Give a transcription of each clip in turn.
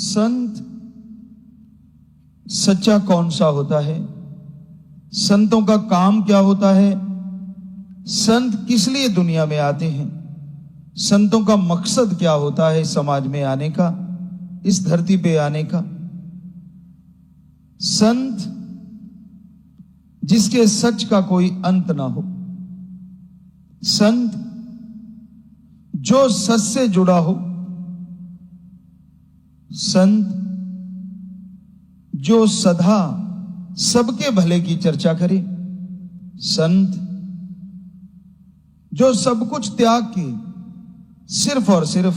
संत सच्चा कौन सा होता है? संतों का काम क्या होता है? संत किस लिए दुनिया में आते हैं? संतों का मकसद क्या होता है समाज में आने का, इस धरती पे आने का? संत जिसके सच का कोई अंत ना हो, संत जो सच से जुड़ा हो, संत जो सदा सबके भले की चर्चा करे, संत जो सब कुछ त्याग के सिर्फ और सिर्फ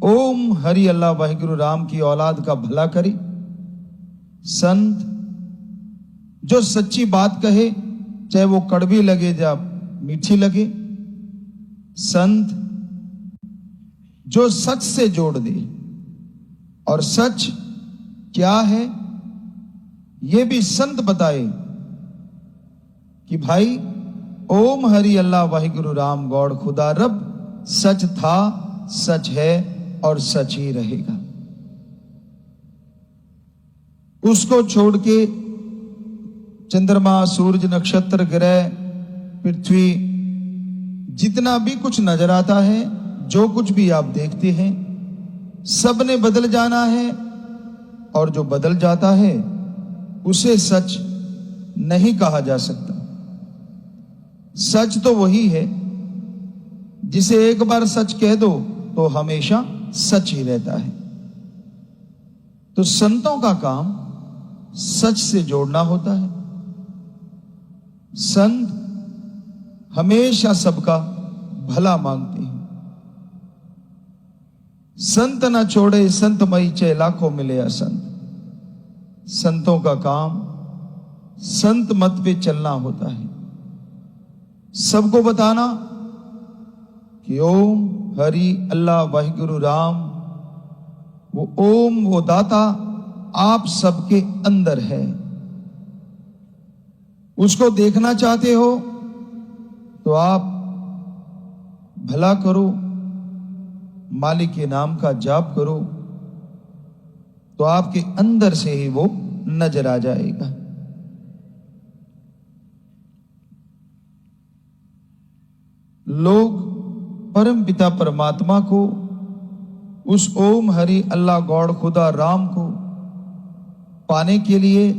ओम हरि अल्लाह वाहिगुरु राम की औलाद का भला करे, संत जो सच्ची बात कहे चाहे वो कड़वी लगे या मीठी लगे, संत जो सच से जोड़ दे, और सच क्या है ये भी संत बताए कि भाई ओम हरि अल्लाह वाहिगुरु राम गौड़ खुदा रब सच था, सच है और सच ही रहेगा। उसको छोड़ के चंद्रमा, सूरज, नक्षत्र, ग्रह, पृथ्वी, जितना भी कुछ नजर आता है, जो कुछ भी आप देखते हैं, सब ने बदल जाना है, और जो बदल जाता है उसे सच नहीं कहा जा सकता। सच तो वही है जिसे एक बार सच कह दो तो हमेशा सच ही रहता है। तो संतों का काम सच से जोड़ना होता है। संत हमेशा सबका भला मांगते हैं। संत न छोड़े संत मई चे लाखों मिले असंत। संतों का काम संत मत पे चलना होता है, सबको बताना कि ओम हरि अल्लाह वाहिगुरु राम, वो ओम, वो दाता आप सबके अंदर है। उसको देखना चाहते हो तो आप भला करो, मालिक के नाम का जाप करो, तो आपके अंदर से ही वो नजर आ जाएगा। लोग परम पिता परमात्मा को, उस ओम हरि अल्लाह गौड़ खुदा राम को पाने के लिए,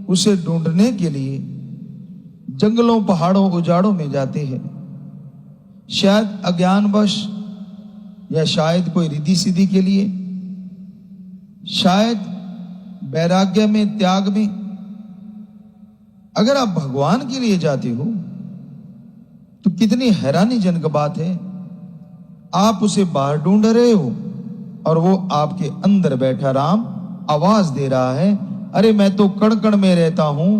उसे ढूंढने के लिए जंगलों, पहाड़ों, उजाड़ों में जाते हैं। शायद अज्ञानवश, या शायद कोई रिद्धि सिद्धि के लिए, शायद वैराग्य में, त्याग में। अगर आप भगवान के लिए जाते हो तो कितनी हैरानीजनक बात है, आप उसे बाहर ढूंढ रहे हो और वो आपके अंदर बैठा राम आवाज दे रहा है, अरे मैं तो कण कण में रहता हूं,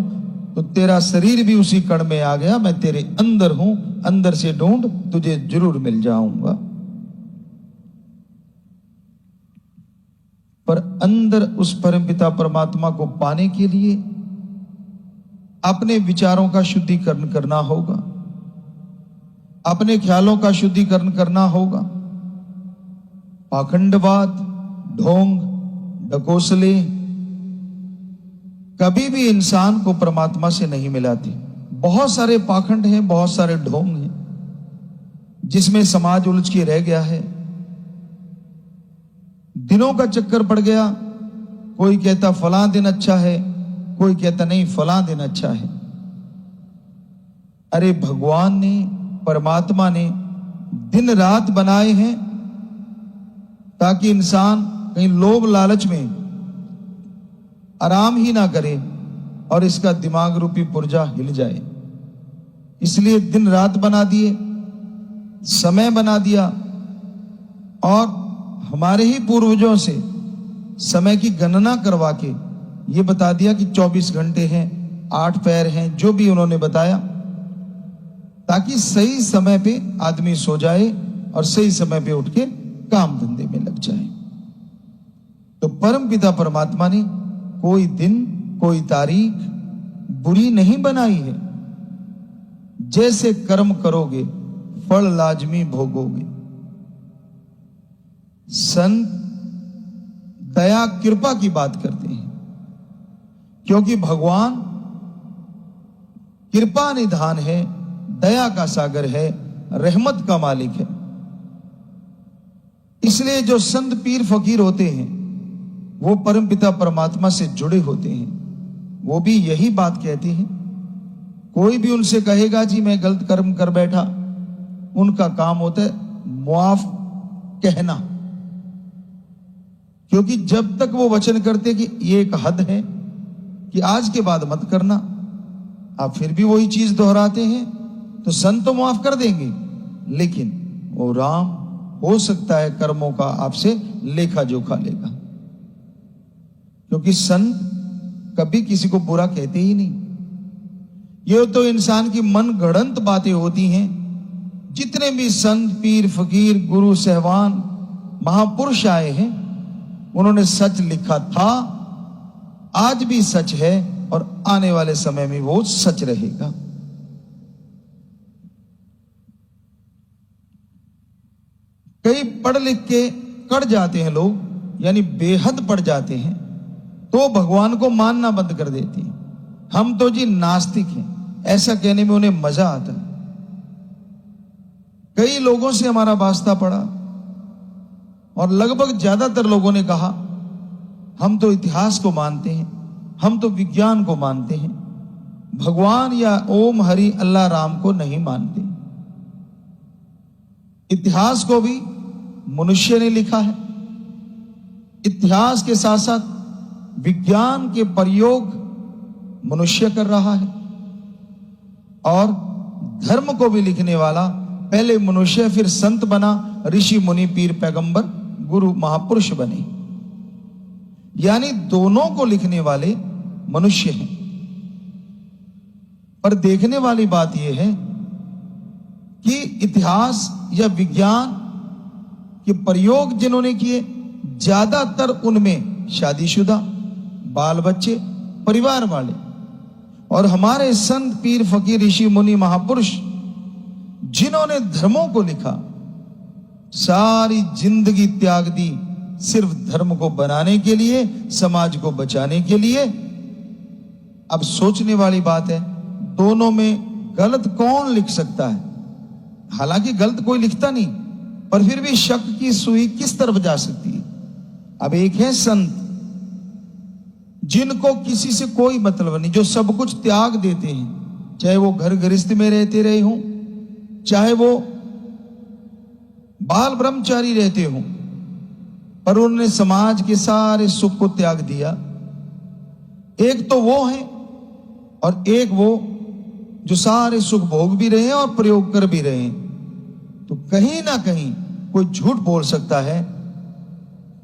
तो तेरा शरीर भी उसी कण में आ गया, मैं तेरे अंदर हूं, अंदर से ढूंढ, तुझे जरूर मिल जाऊंगा। पर अंदर उस परमपिता परमात्मा को पाने के लिए अपने विचारों का शुद्धिकरण करना होगा, अपने ख्यालों का शुद्धिकरण करना होगा। पाखंडवाद, ढोंग, ढकोसले कभी भी इंसान को परमात्मा से नहीं मिलाती। बहुत सारे पाखंड हैं, बहुत सारे ढोंग हैं, जिसमें समाज उलझ के रह गया है। दिनों का चक्कर पड़ गया, कोई कहता फलां दिन अच्छा है, कोई कहता नहीं फलां दिन अच्छा है। अरे भगवान ने, परमात्मा ने दिन रात बनाए हैं ताकि इंसान कहीं लोभ लालच में आराम ही ना करे और इसका दिमाग रूपी पुर्जा हिल जाए। इसलिए दिन रात बना दिए, समय बना दिया, और हमारे ही पूर्वजों से समय की गणना करवा के ये बता दिया कि 24 घंटे हैं, 8 पैर हैं, जो भी उन्होंने बताया, ताकि सही समय पे आदमी सो जाए और सही समय पे उठ के काम धंधे में लग जाए। तो परम पिता परमात्मा ने कोई दिन, कोई तारीख बुरी नहीं बनाई है। जैसे कर्म करोगे फल लाजमी भोगोगे। संत दया कृपा की बात करते हैं, क्योंकि भगवान कृपा निधान है, दया का सागर है, रहमत का मालिक है। इसलिए जो संत पीर फकीर होते हैं वो परमपिता परमात्मा से जुड़े होते हैं। वो भी यही बात कहते हैं। कोई भी उनसे कहेगा जी मैं गलत कर्म कर बैठा, उनका काम होता है मुआफ कहना, क्योंकि जब तक वो वचन करते कि ये एक हद है कि आज के बाद मत करना, आप फिर भी वही चीज दोहराते हैं, तो संत तो माफ कर देंगे, लेकिन वो राम हो सकता है कर्मों का आपसे लेखा जोखा लेगा, क्योंकि संत कभी किसी को बुरा कहते ही नहीं। ये तो इंसान की मन गढ़ंत बातें होती हैं। जितने भी संत पीर फकीर गुरु सहवान महापुरुष आए हैं, उन्होंने सच लिखा था, आज भी सच है और आने वाले समय में वो सच रहेगा। कई पढ़ लिख के कड़ जाते हैं लोग, यानी बेहद पढ़ जाते हैं, तो भगवान को मानना बंद कर देते हैं। हम तो जी नास्तिक हैं, ऐसा कहने में उन्हें मजा आता है। कई लोगों से हमारा वास्ता पड़ा और लगभग ज्यादातर लोगों ने कहा हम तो इतिहास को मानते हैं, हम तो विज्ञान को मानते हैं, भगवान या ओम हरि अल्लाह राम को नहीं मानते। इतिहास को भी मनुष्य ने लिखा है। इतिहास के साथ साथ विज्ञान के प्रयोग मनुष्य कर रहा है, और धर्म को भी लिखने वाला पहले मनुष्य, फिर संत बना, ऋषि मुनि पीर पैगंबर गुरु महापुरुष बने, यानी दोनों को लिखने वाले मनुष्य हैं। पर देखने वाली बात यह है कि इतिहास या विज्ञान के प्रयोग जिन्होंने किए, ज्यादातर उनमें शादीशुदा, बाल बच्चे, परिवार वाले। और हमारे संत पीर फकीर ऋषि मुनि महापुरुष जिन्होंने धर्मों को लिखा, सारी जिंदगी त्याग दी सिर्फ धर्म को बनाने के लिए, समाज को बचाने के लिए। अब सोचने वाली बात है, दोनों में गलत कौन लिख सकता है? हालांकि गलत कोई लिखता नहीं, पर फिर भी शक की सुई किस तरफ जा सकती है? अब एक है संत जिनको किसी से कोई मतलब नहीं, जो सब कुछ त्याग देते हैं, चाहे वो घर गृहस्थ में रहते रहे हों, चाहे वो बाल ब्रह्मचारी रहते हों, पर उन्होंने समाज के सारे सुख को त्याग दिया। एक तो वो है और एक वो जो सारे सुख भोग भी रहे हैं और प्रयोग कर भी रहे हैं। तो कहीं ना कहीं कोई झूठ बोल सकता है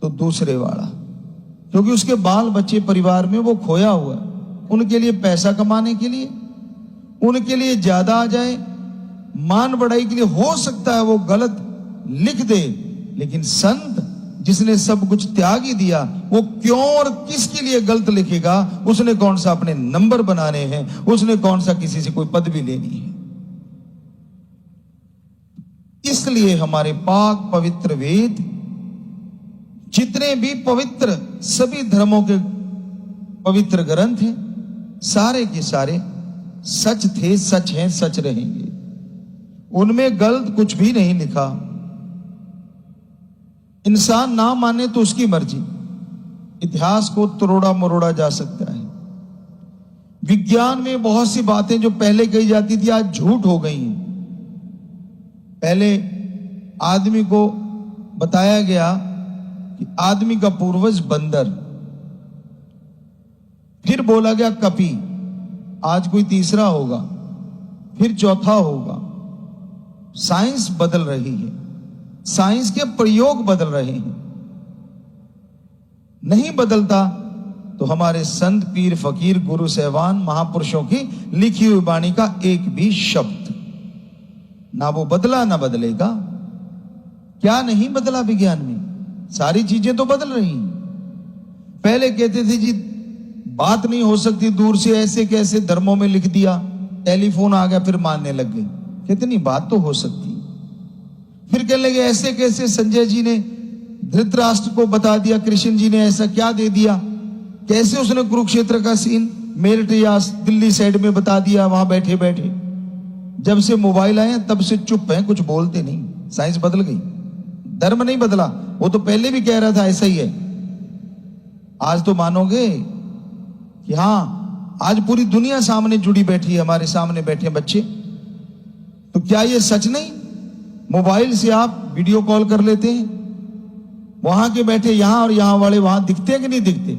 तो दूसरे वाला, क्योंकि उसके बाल बच्चे परिवार में वो खोया हुआ है। उनके लिए पैसा कमाने के लिए, उनके लिए ज्यादा आ जाए, मान बढ़ाई के लिए हो सकता है वो गलत लिख दे, लेकिन संत जिसने सब कुछ त्याग ही दिया, वो क्यों और किसके लिए गलत लिखेगा? उसने कौन सा अपने नंबर बनाने हैं, उसने कौन सा किसी से कोई पदवी लेनी है? इसलिए हमारे पाक पवित्र वेद, जितने भी पवित्र सभी धर्मों के पवित्र ग्रंथ हैं, सारे के सारे सच थे, सच हैं, सच रहेंगे। उनमें गलत कुछ भी नहीं लिखा। इंसान ना माने तो उसकी मर्जी, इतिहास को तोड़ा मरोड़ा जा सकता है। विज्ञान में बहुत सी बातें जो पहले कही जाती थी आज झूठ हो गई हैं। पहले आदमी को बताया गया कि आदमी का पूर्वज बंदर, फिर बोला गया कपी, आज कोई तीसरा होगा, फिर चौथा होगा। साइंस बदल रही है, साइंस के प्रयोग बदल रहे हैं। नहीं बदलता तो हमारे संत पीर फकीर गुरु सहवान महापुरुषों की लिखी हुई वाणी का एक भी शब्द ना वो बदला ना बदलेगा। क्या नहीं बदला विज्ञान में? सारी चीजें तो बदल रही हैं। पहले कहते थे जी बात नहीं हो सकती दूर से, ऐसे कैसे धर्मों में लिख दिया, टेलीफोन आ गया फिर मानने लग गए। कहते नहीं, बात तो हो सकती। फिर कहने लगे ऐसे कैसे, संजय जी ने धृतराष्ट्र को बता दिया कृष्ण जी ने ऐसा क्या दे दिया, कैसे उसने कुरुक्षेत्र का सीन मेरठ या दिल्ली साइड में बता दिया वहां बैठे बैठे। जब से मोबाइल आए तब से चुप है, कुछ बोलते नहीं। साइंस बदल गई, धर्म नहीं बदला। वो तो पहले भी कह रहा था ऐसा ही है। आज तो मानोगे कि हाँ, आज पूरी दुनिया सामने जुड़ी बैठी है, हमारे सामने बैठे बच्चे। तो क्या ये सच नहीं? मोबाइल से आप वीडियो कॉल कर लेते हैं, वहां के बैठे यहां और यहां वाले वहां दिखते हैं कि नहीं दिखते?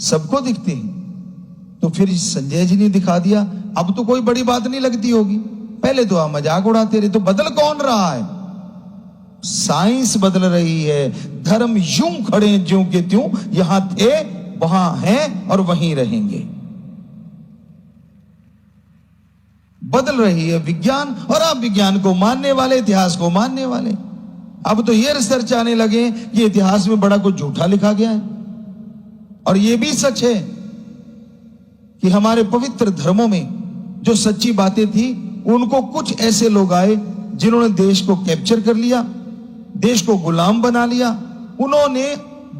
सबको दिखते हैं। तो फिर संजय जी ने दिखा दिया, अब तो कोई बड़ी बात नहीं लगती होगी। पहले तो आप मजाक उड़ाते रहे। तो बदल कौन रहा है? साइंस बदल रही है। धर्म यूं खड़े ज्यों के त्यों, यहां थे वहां हैं और वहीं रहेंगे। बदल रही है विज्ञान, और आप विज्ञान को मानने वाले, इतिहास को मानने वाले। अब तो ये रिसर्च आने लगे कि इतिहास में बड़ा कुछ झूठा लिखा गया है। और ये भी सच है कि हमारे पवित्र धर्मों में जो सच्ची बातें थी, उनको कुछ ऐसे लोग आए जिन्होंने देश को कैप्चर कर लिया, देश को गुलाम बना लिया। उन्होंने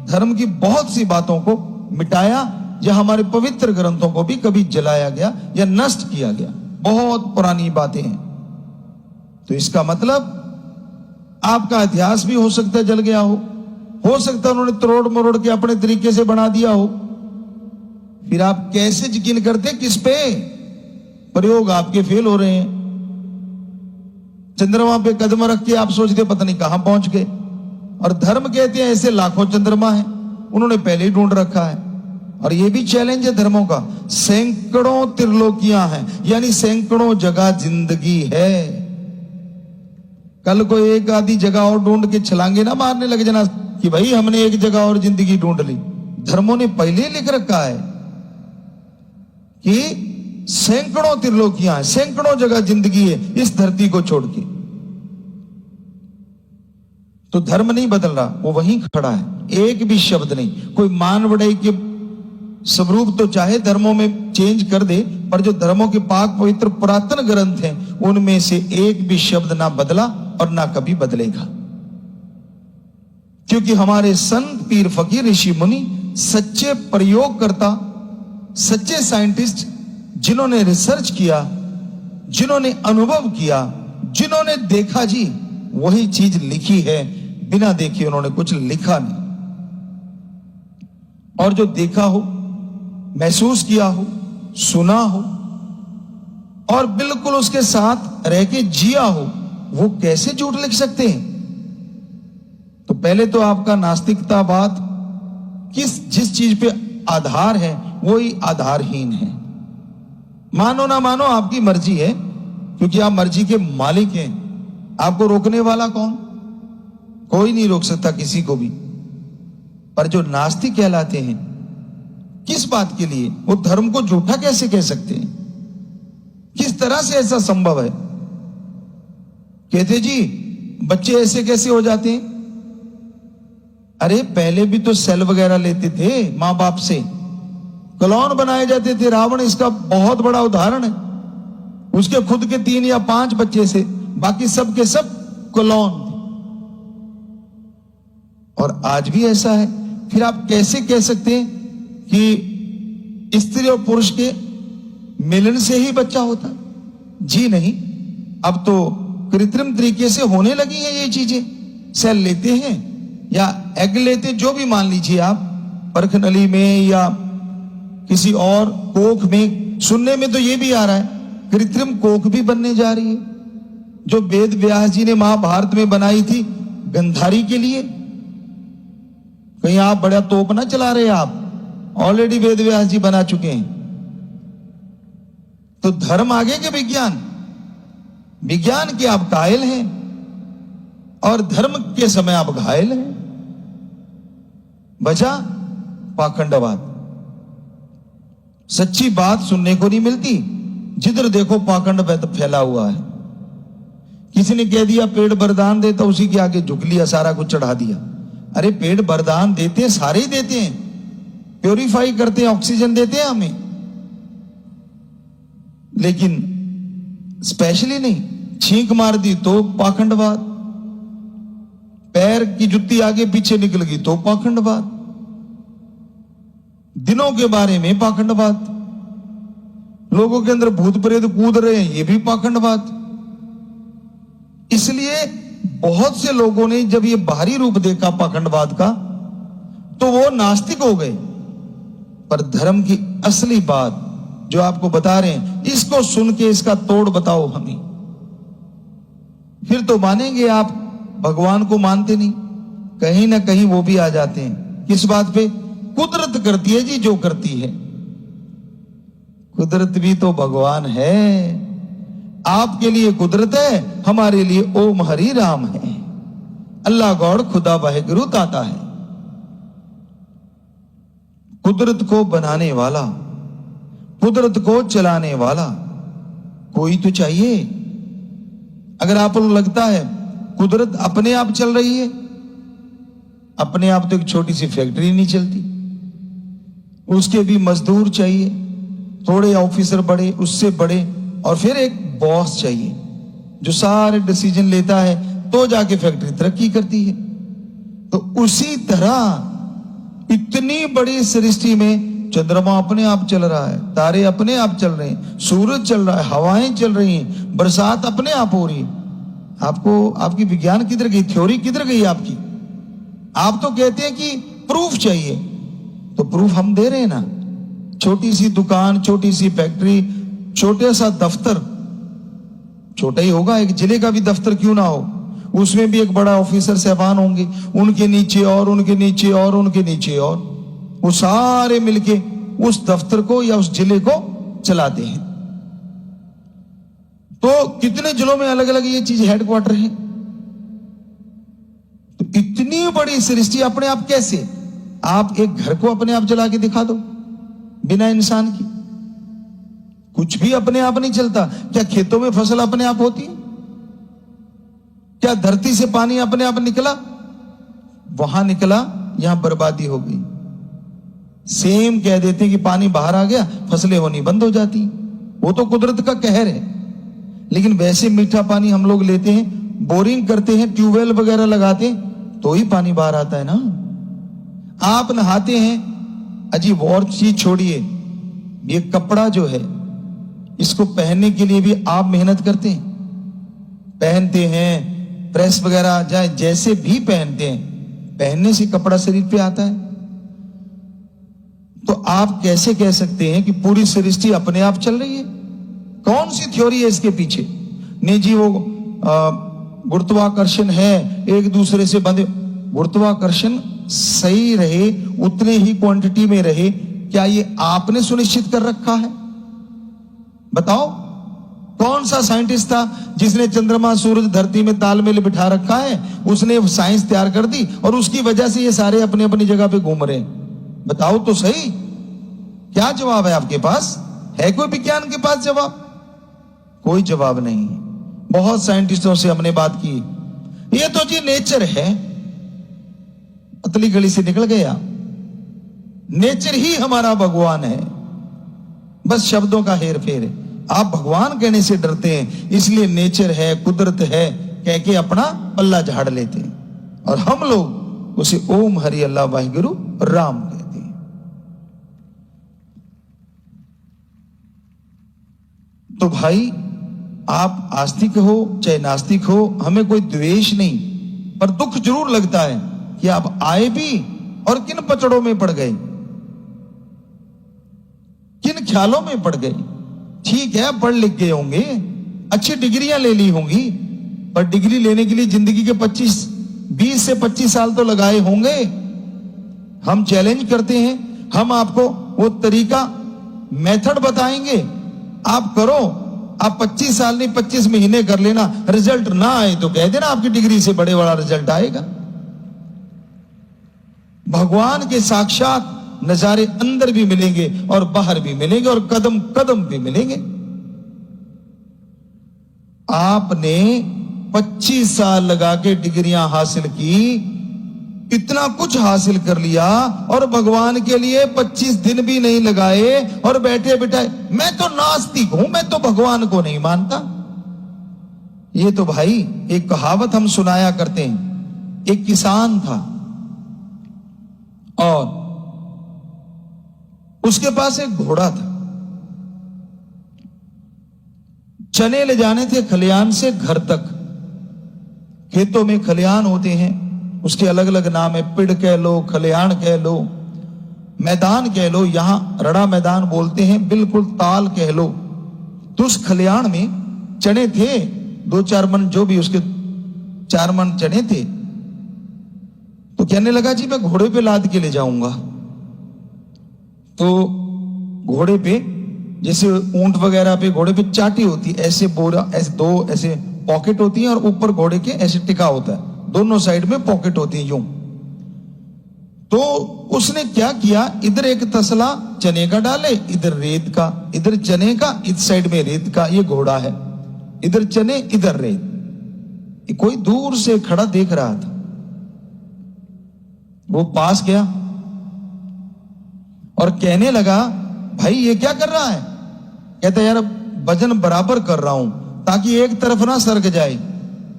धर्म की बहुत सी बातों को मिटाया, या हमारे पवित्र ग्रंथों को भी कभी जलाया गया या नष्ट किया गया। बहुत पुरानी बातें हैं। तो इसका मतलब आपका इतिहास भी हो सकता है जल गया हो सकता है उन्होंने तोड़ मरोड़ के अपने तरीके से बना दिया हो। फिर आप कैसे यकीन करते? किस पे? प्रयोग आपके फेल हो रहे हैं। चंद्रमा पे कदम रख के आप सोचते पता नहीं कहां पहुंच गए। और धर्म कहते हैं ऐसे लाखों चंद्रमा हैं, उन्होंने पहले ही ढूंढ रखा है। और ये भी चैलेंज है धर्मों का, सैकड़ों त्रिलोकियां हैं, यानी सैकड़ों जगह जिंदगी है। कल को एक आधी जगह और ढूंढ के छलांगे ना मारने लगे जना कि भाई हमने एक जगह और जिंदगी ढूंढ ली। धर्मों ने पहले लिख रखा है कि सैकड़ों त्रिलोकियां हैं, सैकड़ों जगह जिंदगी है इस धरती को छोड़ के। तो धर्म नहीं बदल रहा, वो वहीं खड़ा है, एक भी शब्द नहीं। कोई मान बढ़ाई के स्वरूप तो चाहे धर्मों में चेंज कर दे, पर जो धर्मों के पाक पवित्र पुरातन ग्रंथ हैं उनमें से एक भी शब्द ना बदला और ना कभी बदलेगा। क्योंकि हमारे संत पीर फकीर ऋषि मुनि सच्चे प्रयोगकर्ता, सच्चे साइंटिस्ट, जिन्होंने रिसर्च किया, जिन्होंने अनुभव किया, जिन्होंने देखा जी, वही चीज लिखी है। बिना देखे उन्होंने कुछ लिखा नहीं। और जो देखा हो, महसूस किया हो, सुना हो और बिल्कुल उसके साथ रह के जिया हो, वो कैसे झूठ लिख सकते हैं? तो पहले तो आपका नास्तिकतावाद जिस चीज पे आधार है वही आधारहीन है। मानो ना मानो आपकी मर्जी है, क्योंकि आप मर्जी के मालिक हैं। आपको रोकने वाला कौन? कोई नहीं रोक सकता किसी को भी। पर जो नास्तिक कहलाते हैं, किस बात के लिए? वो धर्म को झूठा कैसे कह सकते हैं? किस तरह से ऐसा संभव है? कहते जी बच्चे ऐसे कैसे हो जाते हैं? अरे पहले भी तो सेल वगैरह लेते थे मां बाप से, क्लोन बनाए जाते थे। रावण इसका बहुत बड़ा उदाहरण है। उसके खुद के 3 या 5 बच्चे से, बाकी सब के सब क्लोन थे। और आज भी ऐसा है। फिर आप कैसे कह सकते हैं कि स्त्री और पुरुष के मिलन से ही बच्चा होता? जी नहीं, अब तो कृत्रिम तरीके से होने लगी हैं ये चीजें। सेल लेते हैं या एग लेते, जो भी मान लीजिए आप, परखनली में या किसी और कोख में। सुनने में तो ये भी आ रहा है कृत्रिम कोख भी बनने जा रही है, जो वेद व्यास जी ने महाभारत में बनाई थी गंधारी के लिए। कहीं आप बड़ा तोप ना चला रहे, आप ऑलरेडी वेद व्यास जी बना चुके हैं। तो धर्म आगे के विज्ञान? विज्ञान के आप कायल हैं और धर्म के समय आप घायल हैं। बचा पाखंडवाद। सच्ची बात सुनने को नहीं मिलती, जिधर देखो पाखंड फैला हुआ है। किसी ने कह दिया पेड़ वरदान देता, उसी के आगे झुक लिया, सारा कुछ चढ़ा दिया। अरे पेड़ वरदान देते हैं, सारे ही देते हैं, प्योरीफाई करते हैं, ऑक्सीजन देते हैं हमें, लेकिन स्पेशली नहीं। छींक मार दी तो पाखंडवाद, पैर की जुत्ती आगे पीछे निकल गई तो पाखंडवाद, दिनों के बारे में पाखंडवाद, लोगों के अंदर भूत प्रेत कूद रहे हैं, ये भी पाखंडवाद। इसलिए बहुत से लोगों ने जब ये बाहरी रूप देखा पाखंडवाद का तो वो नास्तिक हो गए। पर धर्म की असली बात जो आपको बता रहे हैं, इसको सुन के इसका तोड़ बताओ हमें, फिर तो मानेंगे आप। भगवान को मानते नहीं, कहीं ना कहीं वो भी आ जाते हैं। किस बात पे? कुदरत करती है जी जो करती है। कुदरत भी तो भगवान है। आपके लिए कुदरत है, हमारे लिए ओम हरि राम है। अल्लाह गॉड खुदा वाहिगुरु ताता है। कुदरत को बनाने वाला, कुदरत को चलाने वाला कोई तो चाहिए। अगर आपको लगता है कुदरत अपने आप चल रही है, अपने आप तो एक छोटी सी फैक्ट्री नहीं चलती, उसके भी मजदूर चाहिए, थोड़े ऑफिसर बड़े, उससे बड़े, और फिर एक बॉस चाहिए जो सारे डिसीजन लेता है, तो जाके फैक्ट्री तरक्की करती है। तो उसी तरह इतनी बड़ी सृष्टि में चंद्रमा अपने आप चल रहा है, तारे अपने आप चल रहे हैं, सूरज चल रहा है, हवाएं चल रही हैं, बरसात अपने आप हो रही है। आपको आपकी विज्ञान किधर गई, थ्योरी किधर गई आपकी? आप तो कहते हैं कि प्रूफ चाहिए, तो प्रूफ हम दे रहे हैं ना। छोटी सी दुकान, छोटी सी फैक्ट्री, छोटा सा दफ्तर, छोटा ही होगा, एक जिले का भी दफ्तर क्यों ना हो, उसमें भी एक बड़ा ऑफिसर साहबान होंगे, उनके नीचे और उनके नीचे और उनके नीचे और, वो सारे मिलके उस दफ्तर को या उस जिले को चलाते हैं। तो कितने जिलों में अलग अलग ये चीज हेडक्वार्टर है। तो इतनी बड़ी सृष्टि अपने आप कैसे? आप एक घर को अपने आप चला के दिखा दो बिना इंसान की। कुछ भी अपने आप नहीं चलता। क्या खेतों में फसल अपने आप होती है? क्या धरती से पानी अपने आप निकला? वहां निकला, यहां बर्बादी हो गई। सेम कह देते हैं कि पानी बाहर आ गया, फसलें होनी बंद हो जाती। वो तो कुदरत का कहर है। लेकिन वैसे मीठा पानी हम लोग लेते हैं, बोरिंग करते हैं, ट्यूबवेल वगैरह लगाते हैं, तो ही पानी बाहर आता है ना। आप नहाते हैं, अजीब और चीज छोड़िए, ये कपड़ा जो है इसको पहनने के लिए भी आप मेहनत करते हैं, पहनते हैं, प्रेस वगैरह जाए जैसे भी पहनते हैं, पहनने से कपड़ा शरीर पे आता है। तो आप कैसे कह सकते हैं कि पूरी सृष्टि अपने आप चल रही है? कौन सी थ्योरी है इसके पीछे? नहीं जी, वो गुरुत्वाकर्षण है, एक दूसरे से बंधे। गुरुत्वाकर्षण सही रहे, उतने ही क्वांटिटी में रहे, क्या ये आपने सुनिश्चित कर रखा है? बताओ, कौन सा साइंटिस्ट था जिसने चंद्रमा, सूरज, धरती में तालमेल बिठा रखा है? उसने साइंस तैयार कर दी और उसकी वजह से ये सारे अपनी अपनी जगह पे घूम रहे हैं। बताओ तो सही, क्या जवाब है आपके पास? है कोई विज्ञान के पास जवाब? कोई जवाब नहीं। बहुत साइंटिस्टों से हमने बात की, ये तो जी नेचर है, पतली गली से निकल गया। नेचर ही हमारा भगवान है, बस शब्दों का हेर फेर है। आप भगवान कहने से डरते हैं, इसलिए नेचर है, कुदरत है कह के अपना पल्ला झाड़ लेते हैं, और हम लोग उसे ओम हरि अल्लाह वाहिगुरु राम कहते हैं। तो भाई, आप आस्तिक हो चाहे नास्तिक हो, हमें कोई द्वेष नहीं, पर दुख जरूर लगता है कि आप आए भी और किन पचड़ों में पड़ गए, किन ख्यालों में पड़ गए। ठीक है, पढ़ लिख गए होंगे, अच्छी डिग्रियां ले ली होंगी, पर डिग्री लेने के लिए जिंदगी के 20 से 25 साल तो लगाए होंगे। हम चैलेंज करते हैं, हम आपको वो तरीका, मेथड बताएंगे, आप करो। आप 25 साल नहीं 25 महीने कर लेना, रिजल्ट ना आए तो कह देना आपकी डिग्री से बड़े बड़ा रिजल्ट आएगा। भगवान के साक्षात नजारे अंदर भी मिलेंगे और बाहर भी मिलेंगे और कदम कदम भी मिलेंगे। आपने 25 साल लगा के डिग्रियां हासिल की, इतना कुछ हासिल कर लिया, और भगवान के लिए 25 दिन भी नहीं लगाए और बैठे बिठाए मैं तो नास्तिक हूं, मैं तो भगवान को नहीं मानता। ये तो भाई एक कहावत हम सुनाया करते हैं, एक किसान था और उसके पास एक घोड़ा था। चने ले जाने थे खलिहान से घर तक। खेतों में खलिहान होते हैं, उसके अलग अलग नाम है, पिड़ कह लो, खलिहान कह लो, मैदान कह लो, यहां रड़ा मैदान बोलते हैं, बिल्कुल ताल कह लो। तो उस खलिहान में चने थे, 2-4 मन, जो भी उसके 4 मन चने थे। तो कहने लगा जी मैं घोड़े पे लाद के ले जाऊंगा। तो घोड़े पे, जैसे ऊंट वगैरह पे घोड़े पे चाटी होती है, ऐसे बोरा, ऐसे 2 ऐसे पॉकेट होती है और ऊपर घोड़े के ऐसे टिका होता है, दोनों साइड में पॉकेट होती है यूं। तो उसने क्या किया, इधर एक तसला चने का डाले, इधर रेत का, इधर चने का, इस साइड में रेत का। ये घोड़ा है, इधर चने इधर रेत। कोई दूर से खड़ा देख रहा था, वो पास गया और कहने लगा भाई ये क्या कर रहा है? कहता यार वजन बराबर कर रहा हूं ताकि एक तरफ ना सरक जाए,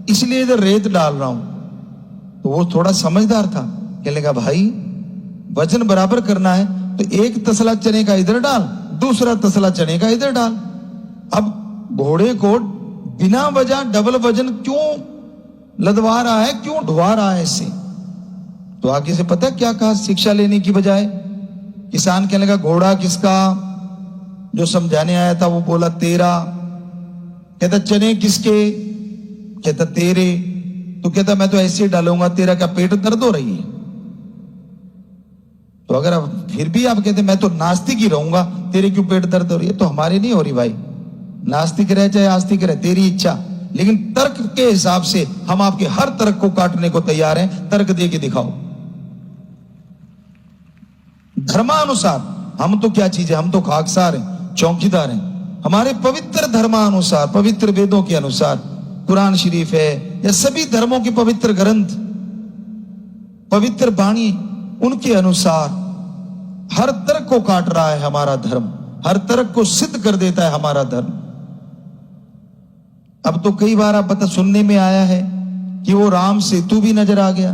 इसलिए इधर रेत डाल रहा हूं। तो वो थोड़ा समझदार था, कहने लगा भाई वजन बराबर करना है तो एक तसला चने का इधर डाल, दूसरा तसला चने का इधर डाल। अब घोड़े को बिना वजह डबल वजन क्यों लदवा रहा है, क्यों ढुआ रहा है इससे? तो आगे से पता क्या कहा, शिक्षा लेने की बजाय किसान कहने लगा घोड़ा किसका? जो समझाने आया था वो बोला तेरा। कहता चने किसके? कहता तेरे। तो कहता मैं तो ऐसे डालूंगा, तेरा क्या पेट दर्द हो रही है? तो अगर अब फिर भी आप कहते मैं तो नास्तिक ही रहूंगा, तेरे क्यों पेट दर्द हो रही है? तो हमारी नहीं हो रही भाई, नास्तिक रहे चाहे आस्तिक रहे, तेरी इच्छा। लेकिन तर्क के हिसाब से हम आपके हर तर्क को काटने को तैयार हैं, तर्क दे के दिखाओ। धर्मानुसार हम तो क्या चीज है, हम तो खाकसार हैं, चौकीदार हैं। हमारे पवित्र धर्मानुसार, पवित्र वेदों के अनुसार, कुरान शरीफ है या सभी धर्मों के पवित्र ग्रंथ, पवित्र वाणी, उनके अनुसार हर तर्क को काट रहा है हमारा धर्म, हर तर्क को सिद्ध कर देता है हमारा धर्म। अब तो कई बार आप पता सुनने में आया है कि वो राम सेतु भी नजर आ गया।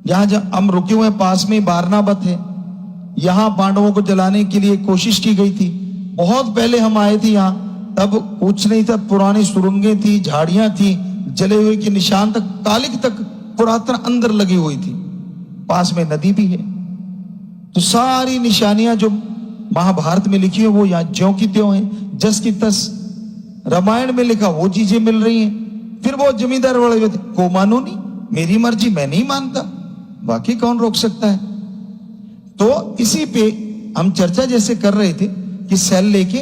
यहां जहां हम रुके हुए पास में बारनावत है, यहां पांडवों को जलाने के लिए कोशिश की गई थी। बहुत पहले हम आए थे यहां, तब कुछ नहीं था, पुरानी सुरंगें थी, झाड़ियां थी, जले हुए के निशान तक, कालिक तक पुरातन अंदर लगी हुई थी। पास में नदी भी है। तो सारी निशानियां जो महाभारत में लिखी है वो यहां ज्यों की त्यों है, जस की तस। रामायण में लिखा वो चीजें मिल रही हैं। फिर वो जमींदार वाले को मानो नहीं, मेरी मर्जी, मैं नहीं मानता, बाकी कौन रोक सकता है? तो इसी पे हम चर्चा जैसे कर रहे थे कि सेल लेके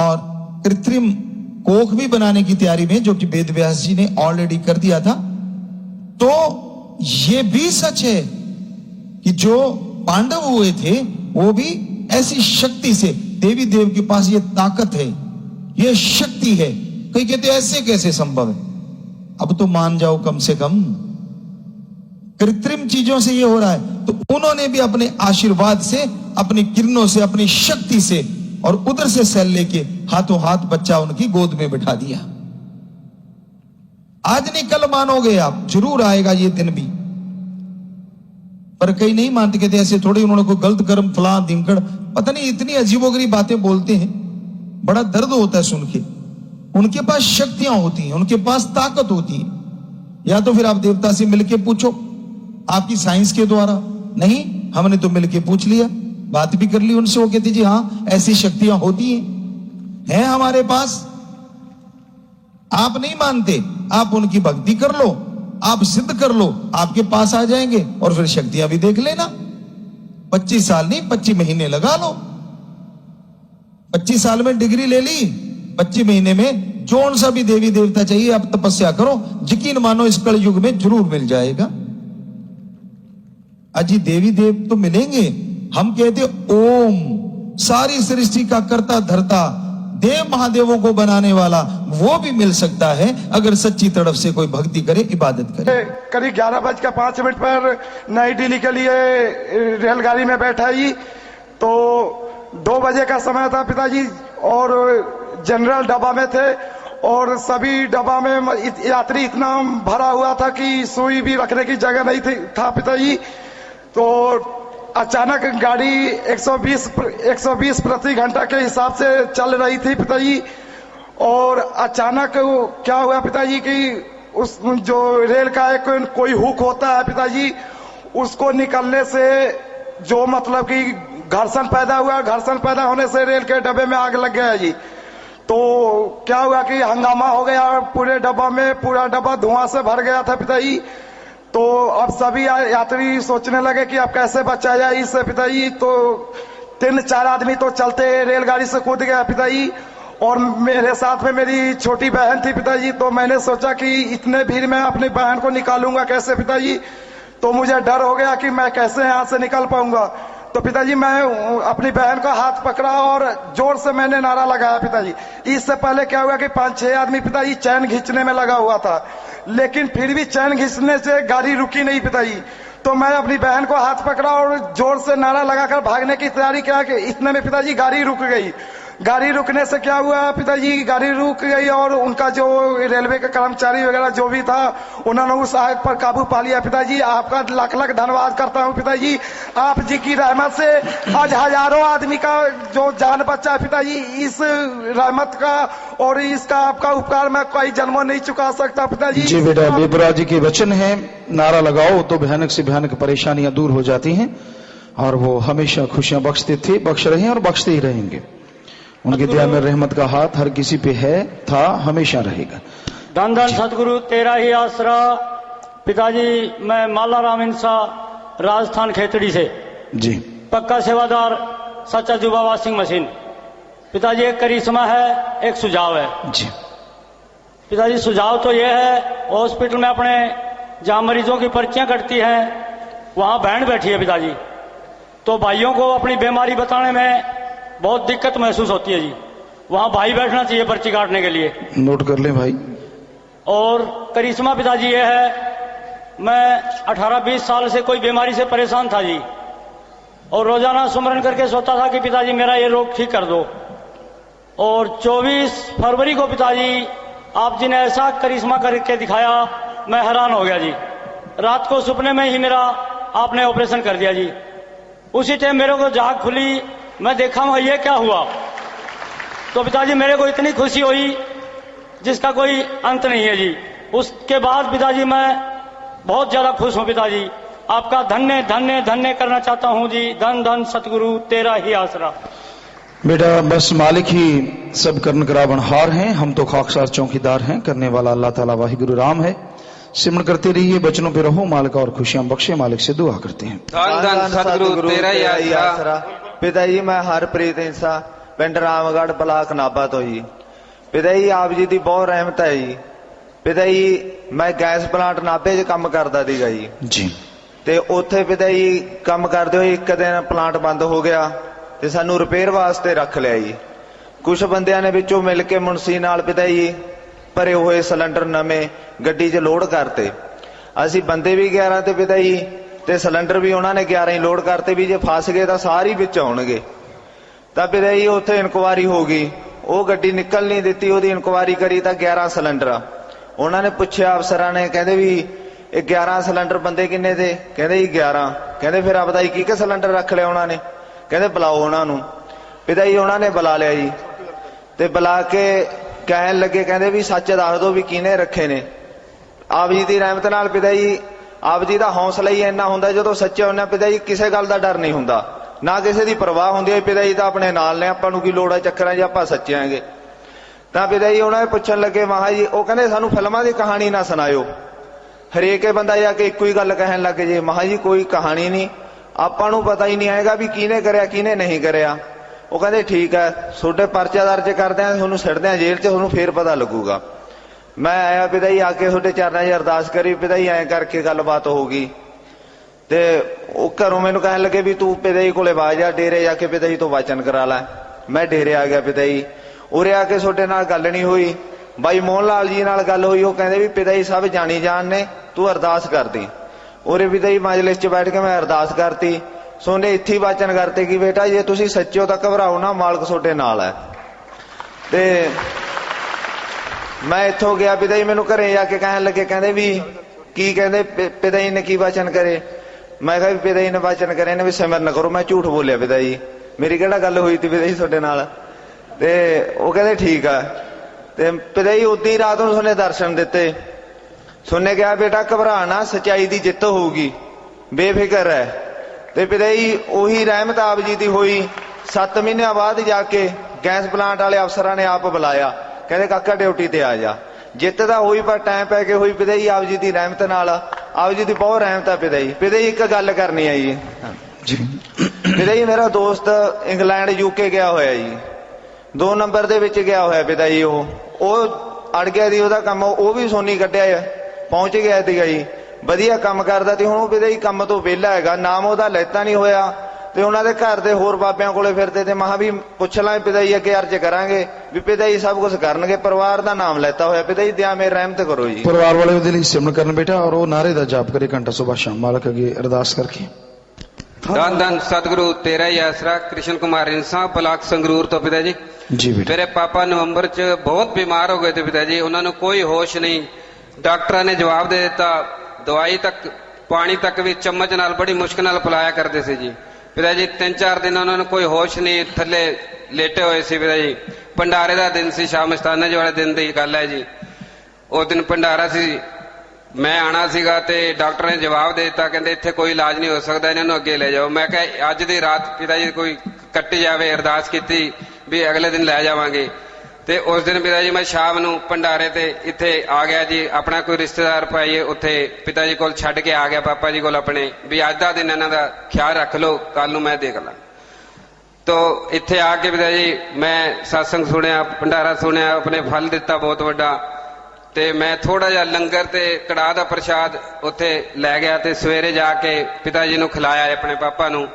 और कृत्रिम कोख भी बनाने की तैयारी में, जो कि वेद व्यास जी ने ऑलरेडी कर दिया था। तो ये भी सच है कि जो पांडव हुए थे वो भी ऐसी शक्ति से, देवी देव के पास ये ताकत है, ये शक्ति है। कई कहते ऐसे कैसे संभव है? अब तो मान जाओ कम से कम, कृत्रिम चीजों से ये हो रहा है। तो उन्होंने भी अपने आशीर्वाद से, अपनी किरणों से, अपनी शक्ति से, और उधर से सेल लेके हाथों हाथ बच्चा उनकी गोद में बिठा दिया। आज नहीं कल मानोगे आप, जरूर आएगा ये दिन भी। पर कई नहीं मानते, कहते ऐसे थोड़ी, उन्होंने कोई गलत कर्म फलां धिंकड़, पता नहीं इतनी अजीबोगरीब बातें बोलते हैं, बड़ा दर्द होता है सुन के। उनके पास शक्तियां होती हैं, उनके पास ताकत होती है। या तो फिर आप देवता से मिलके पूछो, आपकी साइंस के द्वारा। नहीं, हमने तो मिलके पूछ लिया, बात भी कर ली उनसे। वो कहती जी हाँ ऐसी शक्तियां होती हैं हमारे पास। आप नहीं मानते, आप उनकी भक्ति कर लो, आप सिद्ध कर लो, आपके पास आ जाएंगे, और फिर शक्तियां भी देख लेना। 25 साल नहीं, 25 महीने लगा लो। 25 साल में डिग्री ले ली, 25 महीने में जोन सा भी देवी देवता चाहिए, आप तपस्या करो, यकीन मानो इस कल युग में जरूर मिल जाएगा। अजी देवी देव तो मिलेंगे। हम कहते ओम, सारी सृष्टि का कर्ता धर्ता, देव महादेवों को बनाने वाला, वो भी मिल सकता है अगर सच्ची तरफ से कोई भक्ति करे, इबादत करे। करीब 11:05 पर नई दिल्ली के लिए रेलगाड़ी में बैठाई तो 2 बजे का समय था पिताजी, और जनरल डब्बा में थे, और सभी डब्बा में यात्री इतना भरा हुआ था कि सुई भी रखने की जगह नहीं था पिताजी। तो अचानक गाड़ी 120 प्रति घंटा के हिसाब से चल रही थी पिताजी, और अचानक क्या हुआ पिताजी कि उस जो रेल का एक कोई हुक होता है पिताजी, उसको निकलने से जो मतलब कि घर्षण पैदा हुआ, घर्षण पैदा होने से रेल के डब्बे में आग लग गया जी। तो क्या हुआ कि हंगामा हो गया पूरे डब्बा में, पूरा डब्बा धुआं से भर गया था पिताजी। तो अब सभी यात्री सोचने लगे कि अब कैसे बचा जाए इससे पिताजी। तो 3-4 आदमी तो चलते रेलगाड़ी से कूद गया पिताजी, और मेरे साथ में मेरी छोटी बहन थी पिताजी। तो मैंने सोचा कि इतने भीड़ में अपनी बहन को निकालूंगा कैसे पिताजी, तो मुझे डर हो गया कि मैं कैसे यहाँ से निकल पाऊंगा। तो पिताजी मैं अपनी बहन का हाथ पकड़ा और जोर से मैंने नारा लगाया पिताजी। इससे पहले क्या हुआ कि 5-6 आदमी पिताजी चैन खींचने में लगा हुआ था, लेकिन फिर भी चैन खींचने से गाड़ी रुकी नहीं पिताजी। तो मैं अपनी बहन को हाथ पकड़ा और जोर से नारा लगाकर भागने की तैयारी किया कि इतने में पिताजी गाड़ी रुक गई। गाड़ी रुकने से क्या हुआ पिताजी, गाड़ी रुक गई और उनका जो रेलवे के कर्मचारी वगैरह जो भी था उन्होंने उस आग पर काबू पा लिया पिताजी। आपका लाख लाख धन्यवाद करता हूँ पिताजी। आप जी की रहमत से आज हजारों आदमी का जो जान बचा है पिताजी। इस रहमत का और इसका आपका उपकार मैं कई जन्मों नहीं चुका सकता पिताजी। जी बेटा, बेबुरा जी के वचन है, नारा लगाओ तो भयानक से भयानक परेशानियां दूर हो जाती हैं, और वो हमेशा खुशियां बख्शते थे, बख्श रहे हैं और बख्शते ही रहेंगे। उनके दया में रहमत का हाथ हर किसी पे है, था, हमेशा रहेगा। धन धन सतगुरु तेरा ही आसरा। पिताजी मैं माला राम इंसा राजस्थान खेतड़ी से जी, पक्का सेवादार, सच्चा जुबा वाशिंग मशीन। पिताजी एक करिश्मा है, एक सुझाव है जी। पिताजी सुझाव तो यह है, हॉस्पिटल में अपने जहां मरीजों की पर्चियां कटती हैं वहां बहन बैठी है पिताजी। तो भाइयों को अपनी बीमारी बताने में बहुत दिक्कत महसूस होती है जी। वहां भाई बैठना चाहिए पर्ची काटने के लिए, नोट कर लें भाई। और करिश्मा पिताजी ये है, मैं 18-20 साल से कोई बीमारी से परेशान था जी, और रोजाना सुमरन करके सोता था कि पिताजी मेरा ये रोग ठीक कर दो। और 24 फरवरी को पिताजी आप जी ने ऐसा करिश्मा करके दिखाया, मैं हैरान हो गया जी। रात को सपने में ही मेरा आपने ऑपरेशन कर दिया जी। उसी टाइम मेरे को जाग खुली, मैं देखा वहां ये क्या हुआ। तो पिताजी मेरे को इतनी खुशी हुई जिसका कोई अंत नहीं है जी। उसके बाद पिताजी मैं बहुत ज्यादा खुश हूं पिताजी। आपका धन्य धन्य धन्य करना चाहता हूं जी। धन धन सतगुरु तेरा ही आसरा। बेटा बस मालिक ही सब कर्ण करावनहार हैं, हम तो खाकसार चौकीदार हैं। करने वाला अल्लाह ताला वाहिगुरु राम है। सिमरण करते रहिए, बचनों पे रहो, मालिक और खुशियां बख्शे। मालिक से दुआ करते हैं। धन धन सतगुरु तेरा ही आसरा। पिता जी मैं हरप्रीत इंसा पिंड रामगढ़ ब्लाक नाभा तो जी। पिता जी आप जी की बहुत रहमत है जी। पिता जी मैं गैस प्लांट नाभे च काम करता ਸੀਗਾ जी। ਤੇ ਉੱਥੇ ਪਿਤਾ ਜੀ ਕੰਮ ਕਰਦੇ ਹੋਏ ਇੱਕ ਦਿਨ ਪਲਾਂਟ ਬੰਦ ਹੋ ਗਿਆ ਤੇ ਸਾਨੂੰ ਰਿਪੇਅਰ ਵਾਸਤੇ ਰੱਖ ਲਿਆ ਜੀ। ਕੁਝ ਬੰਦਿਆਂ ਨੇ ਵਿੱਚੋਂ ਮਿਲ ਕੇ ਮੁਨਸੀ ਨਾਲ ਪਿਤਾ ਜੀ ਭਰੇ ਹੋਏ ਸਿਲੰਡਰ ਨਵੇਂ ਗੱਡੀ 'ਚ ਲੋਡ ਕਰਤੇ। ਅਸੀਂ ਬੰਦੇ ਵੀ 11 ਤੇ ਪਿਤਾ ਜੀ ਤੇ ਸਿਲੰਡਰ ਵੀ ਉਹਨਾਂ ਨੇ 11 ਹੀ ਲੋਡ ਕਰਤੇ ਵੀ ਜੇ ਫਸ ਗਏ ਤਾਂ ਸਾਰੇ ਵਿੱਚ ਆਉਣਗੇ। ਤਾਂ ਪਿਤਾ ਜੀ ਉੱਥੇ ਇਨਕੁਆਰੀ ਹੋ ਗਈ, ਉਹ ਗੱਡੀ ਨਿਕਲ ਨਹੀਂ ਦਿੱਤੀ। ਉਹਦੀ ਇਨਕੁਆਰੀ ਕਰੀ ਤਾਂ 11 ਸਿਲੰਡਰ। ਉਹਨਾਂ ਨੇ ਪੁੱਛਿਆ ਅਫਸਰਾਂ ਨੇ, ਕਹਿੰਦੇ ਵੀ ਇਹ 11 ਸਿਲੰਡਰ ਬੰਦੇ ਕਿੰਨੇ ਤੇ? ਕਹਿੰਦੇ ਜੀ 11। ਕਹਿੰਦੇ ਫਿਰ ਆਪਦਾ 21 ਸਿਲੰਡਰ ਰੱਖ ਲਿਆ ਉਹਨਾਂ ਨੇ। ਕਹਿੰਦੇ ਬੁਲਾਓ ਉਹਨਾਂ ਨੂੰ। ਪਿਤਾ ਜੀ ਉਹਨਾਂ ਨੇ ਬੁਲਾ ਲਿਆ ਜੀ, ਤੇ ਬੁਲਾ ਕੇ ਕਹਿਣ ਲੱਗੇ, ਕਹਿੰਦੇ ਵੀ ਸੱਚ ਦੱਸ ਦਿਓ ਵੀ ਕਿਹਨੇ ਰੱਖੇ ਨੇ। ਆਪ ਜੀ ਦੀ ਰਹਿਮਤ ਨਾਲ ਪਿਤਾ ਜੀ ਆਪ ਜੀ ਦਾ ਹੌਸਲਾ ਹੀ ਇੰਨਾ ਹੁੰਦਾ, ਜਦੋਂ ਸੱਚੇ ਹੁੰਦੇ ਪਿਤਾ ਜੀ ਕਿਸੇ ਗੱਲ ਦਾ ਡਰ ਨਹੀਂ ਹੁੰਦਾ, ਨਾ ਕਿਸੇ ਦੀ ਪਰਵਾਹ ਹੁੰਦੀ ਹੈ। ਪਿਤਾ ਜੀ ਤਾਂ ਆਪਣੇ ਨਾਲ ਨੇ, ਆਪਾਂ ਨੂੰ ਕੀ ਲੋੜ ਹੈ ਚੱਕਰਾਂ 'ਚ, ਆਪਾਂ ਸੱਚੇ ਆਂਗੇ। ਤਾਂ ਪਿਤਾ ਜੀ ਉਹਨਾਂ ਨੇ ਪੁੱਛਣ ਲੱਗੇ ਮਹਾ ਜੀ, ਉਹ ਕਹਿੰਦੇ ਸਾਨੂੰ ਫਿਲਮਾਂ ਦੀ ਕਹਾਣੀ ਨਾ ਸੁਣਾਇਓ। ਹਰੇਕ ਬੰਦਾ ਜਾ ਕੇ ਇੱਕੋ ਹੀ ਗੱਲ ਕਹਿਣ ਲੱਗ ਜੇ, ਮਹਾ ਜੀ ਕੋਈ ਕਹਾਣੀ ਨਹੀਂ, ਆਪਾਂ ਨੂੰ ਪਤਾ ਹੀ ਨਹੀਂ ਆਏਗਾ ਵੀ ਕਿਹਨੇ ਕਰਿਆ ਕਿਹਨੇ ਨਹੀਂ ਕਰਿਆ। ਉਹ ਕਹਿੰਦੇ ਠੀਕ ਹੈ, ਤੁਹਾਡੇ ਪਰਚਾ ਦਰਜ ਕਰਦੇ ਆ, ਤੁਹਾਨੂੰ ਸਿੱਟਦੇ ਆ ਜੇਲ੍ਹ 'ਚ, ਤੁਹਾਨੂੰ ਫੇਰ ਪਤਾ ਲੱਗੂਗਾ। ਮੈਂ ਆਇਆ ਪਿਤਾ ਜੀ, ਆ ਕੇ ਤੁਹਾਡੇ ਚਰਨਾਂ 'ਚ ਅਰਦਾਸ ਕਰੀ। ਪਿਤਾ ਜੀ ਐਂ ਕਰਕੇ ਗੱਲਬਾਤ ਹੋ ਗਈ, ਤੇ ਉਹ ਘਰੋਂ ਮੈਨੂੰ ਕਹਿਣ ਲੱਗੇ ਵੀ ਤੂੰ ਪਿਤਾ ਜੀ ਕੋਲੇ ਆ ਜਾ, ਡੇਰੇ ਜਾ ਕੇ ਪਿਤਾ ਜੀ ਤੋਂ ਵਾਚਨ ਕਰਾ ਲੈ। ਮੈਂ ਡੇਰੇ ਆ ਗਿਆ ਪਿਤਾ ਜੀ। ਉਰੇ ਆ ਕੇ ਤੁਹਾਡੇ ਨਾਲ ਗੱਲ ਨਹੀਂ ਹੋਈ, ਬਾਈ ਮੋਹਨ ਲਾਲ ਜੀ ਨਾਲ ਗੱਲ ਹੋਈ। ਉਹ ਕਹਿੰਦੇ ਵੀ ਪਿਤਾ ਜੀ ਸਭ ਜਾਣੀ ਜਾਣ ਨੇ, ਤੂੰ ਅਰਦਾਸ ਕਰਦੀ। ਉਰੇ ਪਿਤਾ ਜੀ ਮਜਲਿਸ 'ਚ ਬੈਠ ਕੇ ਮੈਂ ਅਰਦਾਸ ਕਰਤੀ। ਸੋਨੇ ਇੱਥੇ ਹੀ ਵਾਚਨ ਕਰਤੇ ਕਿ ਬੇਟਾ ਜੇ ਤੁਸੀਂ ਸੱਚੇ ਹੋ ਤਾਂ ਘਬਰਾਓ ਨਾ, ਮਾਲਕ ਤੁਹਾਡੇ ਨਾਲ ਹੈ। ਤੇ ਮੈਂ ਇੱਥੋਂ ਗਿਆ ਪਿਤਾ ਜੀ ਮੈਨੂੰ ਘਰੇ ਜਾ ਕੇ ਕਹਿਣ ਲੱਗੇ, ਕਹਿੰਦੇ ਵੀ ਕੀ ਕਹਿੰਦੇ ਪਿਤਾ ਜੀ ਨੇ ਕੀ ਵਚਨ ਕਰੇ? ਮੈਂ ਕਿਹਾ ਵੀ ਪਿਤਾ ਜੀ ਨੇ ਵਚਨ ਕਰੇ ਨੇ ਵੀ ਸਿਮਰਨ ਕਰੋ। ਮੈਂ ਝੂਠ ਬੋਲਿਆ ਪਿਤਾ ਜੀ, ਮੇਰੀ ਕਿਹੜਾ ਗੱਲ ਹੋਈ ਤੀ ਪਿਤਾ ਜੀ ਤੁਹਾਡੇ ਨਾਲ? ਤੇ ਉਹ ਕਹਿੰਦੇ ਠੀਕ ਆ। ਤੇ ਪਿਤਾ ਜੀ ਉਦੋਂ ਹੀ ਰਾਤ ਨੂੰ ਸੁਨੇ ਦਰਸ਼ਨ ਦਿੱਤੇ। ਸੁਨੇ ਕਿਹਾ ਬੇਟਾ ਘਬਰਾ ਨਾ, ਸੱਚਾਈ ਦੀ ਜਿੱਤ ਹੋਊਗੀ, ਬੇਫਿਕਰ ਹੈ। ਤੇ ਪਿਤਾ ਜੀ ਉਹੀ ਰਹਿਮਤ ਆਪ ਜੀ ਦੀ ਹੋਈ। 7 ਮਹੀਨਿਆਂ ਬਾਅਦ ਜਾ ਕੇ ਗੈਸ ਪਲਾਂਟ ਵਾਲੇ ਅਫਸਰਾਂ ਨੇ ਆਪ ਬੁਲਾਇਆ, ਕਹਿੰਦੇ ਕਾਕਾ ਡਿਊਟੀ ਤੇ ਆ ਜਾ। ਜਿੱਤ ਤਾਂ ਹੋਈ ਪਰ ਟਾਈਮ ਪੈ ਕੇ ਹੋਈ ਪਿਤਾ ਜੀ, ਆਪ ਜੀ ਦੀ ਰਹਿਮਤ ਨਾਲ। ਆਪ ਜੀ ਦੀ ਬਹੁਤ ਰਹਿਮਤ ਆ ਪਿਤਾ ਜੀ। ਪਿਤਾ ਜੀ ਇੱਕ ਗੱਲ ਕਰਨੀ ਆ ਜੀ। ਪਿਤਾ ਜੀ ਮੇਰਾ ਦੋਸਤ ਇੰਗਲੈਂਡ UK ਗਿਆ ਹੋਇਆ ਜੀ, 2 ਨੰਬਰ ਦੇ ਵਿੱਚ ਗਿਆ ਹੋਇਆ ਪਿਤਾ ਜੀ। ਉਹ ਅੜ ਗਿਆ ਦੀ ਉਹਦਾ ਕੰਮ, ਉਹ ਵੀ ਸੋਨੀ ਕੱਢਿਆ ਪਹੁੰਚ ਗਿਆ ਸੀਗਾ ਜੀ, ਵਧੀਆ ਕੰਮ ਕਰਦਾ ਤੇ ਹੁਣ ਉਹ ਪਿਤਾ ਜੀ ਕੰਮ ਤੋਂ ਵਿਹਲਾ ਹੈਗਾ, ਨਾਮ ਉਹਦਾ ਲੈਤਾ ਨਹੀਂ ਹੋਇਆ। ਤੇ ਉਹਨਾਂ ਦੇ ਘਰ ਦੇ ਹੋਰ ਬਾਬਿਆਂ ਕੋਲੇ ਫਿਰਦੇ ਤੇ ਮਹਾਂ ਵੀ ਪੁੱਛ ਲਾਂ ਪਿਤਾ ਜੀ ਅੱਗੇ ਅਰਜ਼ ਕਰਾਂਗੇ ਵੀ ਪਿਤਾ ਜੀ ਸਭ ਕੁਝ ਕਰਨਗੇ। ਪਰਿਵਾਰ ਦਾ ਨਾਮ ਲੈਤਾ ਹੋਇਆ ਪਿਤਾ ਜੀ, ਦਿਆ ਮੇਰੀ ਰਹਿਮਤ ਕਰੋ ਜੀ। ਪਰਿਵਾਰ ਵਾਲੇ ਉਹਦੇ ਲਈ ਸਿਮਰਨ ਕਰਨ ਬੇਟਾ, ਔਰ ਉਹ ਨਾਰੇ ਦਾ ਜਾਪ ਕਰੇ ਘੰਟਾ ਸੁਬਾਹ ਸ਼ਾਮ, ਮਾਲਕ ਅੱਗੇ ਅਰਦਾਸ ਕਰਕੇ। धन धन सतगुरु तेरा ही आसरा। कृष्ण कुमार इंसा, ब्लॉक संगरूर तो पिता जी। जी बेटा। मेरे पापा नवंबर च बहुत बीमार हो गए थे पिता जी, उन्होंने कोई होश नहीं। डॉक्टर ने जवाब दे दिता, दवाई तक पानी तक भी चम्मच नाल बड़ी मुश्किल नाल पिलाया करते थे जी। पिता जी 3-4 दिन उन्होंने कोई होश नहीं, थले लेटे हुए सी पिता जी। भंडारे का दिन सी, शाम स्थाने वाले दिन की गल है जी। उस दिन भंडारा सी, मैं आना सीगा ते डॉक्टर ने जवाब दे दिता, कहते इत्थे कोई इलाज नहीं हो सकता, इन्होंने अगे ले जाओ। मैं कहा अज दी रात पिता जी कोई कट्टी जावे, अरदास की भी अगले दिन लै जावांगे। ते उस दिन पिता जी मैं शाम नूं भंडारे ते इत्थे आ गया जी। अपना कोई रिश्तेदार पाइए उत्थे पिता जी कोल छड्ड के आ गया, पापा जी कोल अपने, भी अज दा दिन इन्हां दा ख्याल रख लो, कल नूं मैं देख ला। तो इत्थे आके पिता जी मैं सत्संग सुनिया, भंडारा सुनिया, अपने फल दिता बहुत वड्डा। ते मैं थोड़ा जिहा लंगर ते कड़ाह दा प्रशाद उत्थे लै गया ते सवेरे जाके पिता जी नूं खिलाया अपने पापा नूं।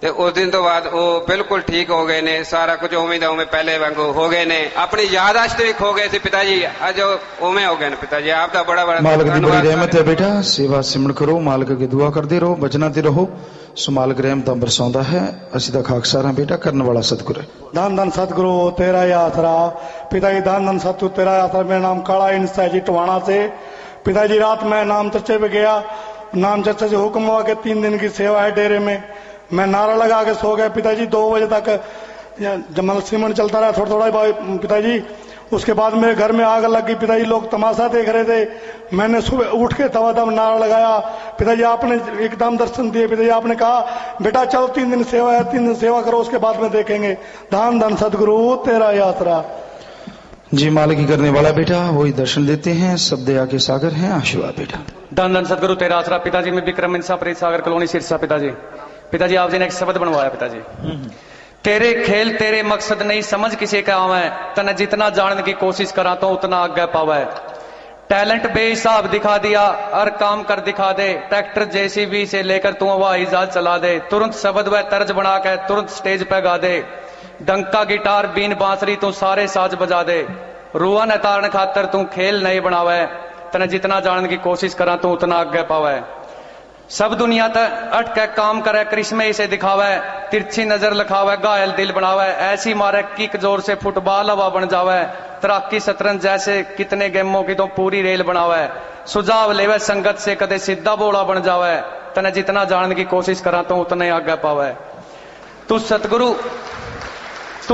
ते उस दिन तो बाद वो बिल्कुल ठीक हो गए ने, सारा कुछ उवें दा उवें पहले वांगू हो गए ने। अपनी यादाश्त भी खो गए थे पिता जी, अज उवें हो गए ने पिता जी। आपका बड़ा बड़ा मालिक दी बड़ी रहमत है बेटा, सेवा सिमरण करो, मालिक अगे दुआ करते रहो, बचना ते रहो, सो मालिक रहमत बरसाउंदा है। असीं तां खाकसार हां बेटा, करन वाला सतगुर है। धन धन सतगुरु तेरा ही आसरा। पिता जी धन धन सतगुरु तेरा ही आसरा। मेरा नाम काला इंसा है जी, टवाणा से। पिता जी रात में नाम चर्चे पे गया, नाम चर्चे से हुक्म हुआ कि 3 दिन की सेवा है डेरे में। मैं नारा लगा के सो गया पिता जी। 2 बजे तक जब सिमरण चलता रहा थोड़ा थोड़ा पिता जी। उसके बाद मेरे घर में आग लग गई पिता जी, लोग तमाशा देख रहे थे। मैंने सुबह उठ के दम नारा लगाया। पिताजी आपने एकदम दर्शन दिए। पिताजी आपने कहा बेटा चलो 3 दिन सेवा है, 3 दिन सेवा करो, उसके बाद में देखेंगे। धन धन सदगुरु तेरा यात्रा। जी मालिक ही करने वाला बेटा, वही दर्शन देते हैं, सब दया के सागर हैं। आशीर्वाद बेटा। धन धन सदगुरु तेरा आसरा। पिताजी में विक्रम इंसा, प्रीत सागर कॉलोनी सिरसा। पिताजी पिताजी आप जी ने एक शब्द बनवाया पिताजी, तेरे खेल तेरे मकसद नहीं समझ किसी का आवे, तने जितना जानने की कोशिश करा तो उतना आगे पावे। टैलेंट बेहिसाब दिखा दिया, हर काम कर दिखा दे। ट्रैक्टर JCB से लेकर तू हवाई जहाज चला दे। तुरंत शब्द व तर्ज बना के तुरंत स्टेज पे गा दे। डंका गिटार बीन बांसुरी तू सारे साज बजा दे। रुआ न तारण खातर तू खेल नहीं बनावे, तने जितना जानने की कोशिश करा तो उतना आगे पावे। सब दुनिया तक अट के काम करे, करिश्मे इसे दिखावे। तिरछी नजर लखावे, घायल दिल बनावे। ऐसी मारे किक जोर से फुटबॉल हवा बन जावे। तराकी शतरंज जैसे कितने गेमों की तो पूरी रेल बनावे। सुझाव लेवे संगत से कदे सीधा बोला बन जावे। तने जितना जानने की कोशिश करा तो उतने आगे पावे। तू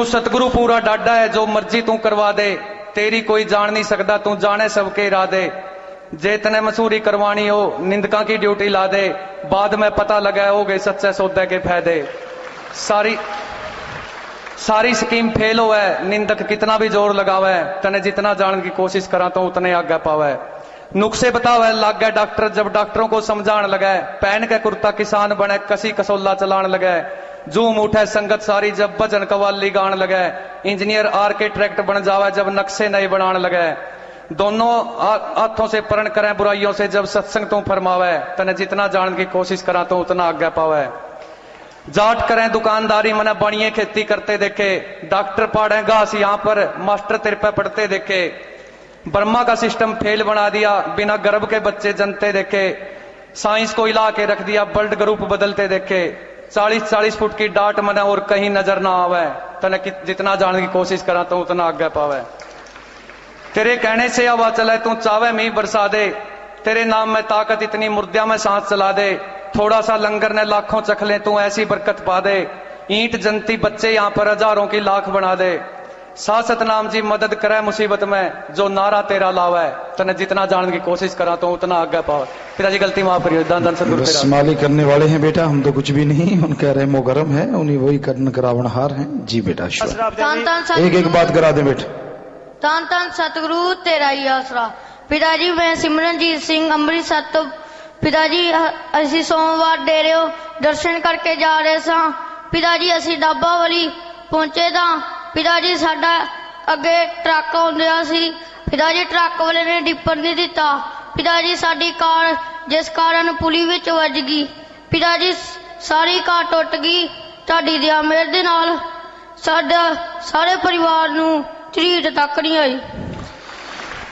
सतगुरु पूरा डाडा है, जो मर्जी तू करवा दे। तेरी कोई जान नहीं सकता, तू जाने सबके इरादे। जे तने मसूरी करवानी हो, निंदका की ड्यूटी ला दे। बाद में पता लगा हो गए सच्चे सौदे के फायदे। सारी स्कीम फेल हो है, निंदक कितना भी जोर लगावे। तने जितना जानने की कोशिश करा तो उतने आगे पावे। नुक्से बतावे लाग गए डॉक्टर, जब डॉक्टरों को समझाने लगे। पहन के कुर्ता किसान बने, कसी कसौला चलाने लगे। जूम उठे संगत सारी, जब भजन कवाली गान लगे। इंजीनियर आर्किटेक्ट बन जावे, जब नक्शे नहीं बनाने लगे। दोनों हाथों से प्रण करें बुराइयों से, जब सत्संग तू फरमावे। तने जितना जानने की कोशिश करा तो उतना आगे पावे। जाट करें दुकानदारी, मने बनिए खेती करते देखे। डॉक्टर पाड़े घास यहाँ पर, मास्टर तेरे पे पढ़ते देखे। ब्रह्मा का सिस्टम फेल बना दिया, बिना गर्भ के बच्चे जनते देखे। साइंस को हिला के रख दिया, ब्लड ग्रुप बदलते देखे। 40-40 फुट की डांट मने और कहीं नजर ना आवे। तने जितना जानने की कोशिश करा तो उतना आगे पावे। तेरे कहने से हवा चले तू चावे मींह बरसा दे, तेरे नाम में ताकत इतनी मुर्दिया में सांस चला दे, थोड़ा सा लंगर ने लाखों चख ले तू ऐसी बरकत पा दे, ईंट जनती बच्चे यहाँ पर हजारों की लाख बना दे, सासत नाम जी मदद करे मुसीबत में, जो नारा तेरा लावा है तने जितना जानने की कोशिश करा तो उतना आगे पाओ। पिताजी गलती माफ करियो, दान दान सदगुरु तेरा। मालिक करने वाले हैं बेटा, हम तो कुछ भी नहीं, उनका रहमो गरम है, उन्हीं वही कर्ण करावनहार हैं। जी बेटा एक एक बात करा दे बेटा। धन धन सतगुरु तेरा ही आसरा। पिताजी मैं सिमरनजीत सिंह ਅੰਮ੍ਰਿਤਸਰ ਤੋਂ। पिताजी ਅਸੀਂ सोमवार डेरे दर्शन करके जा रहे सां। पिताजी ਅਸੀਂ ਡਾਬਾ ਵਾਲੀ पहुंचे ਤਾਂ पिताजी साडा अगे ट्रक आउंदिया सी। पिताजी ट्रक वाले ने डिप्पर नहीं दिता। पिताजी साडी कार जिस कारण पुली विच वज गई। पिताजी सारी कार टुट गई। तुहाडी दया मेहर दे नाल साडा सारे परिवार नूं झरीट तक नहीं आई।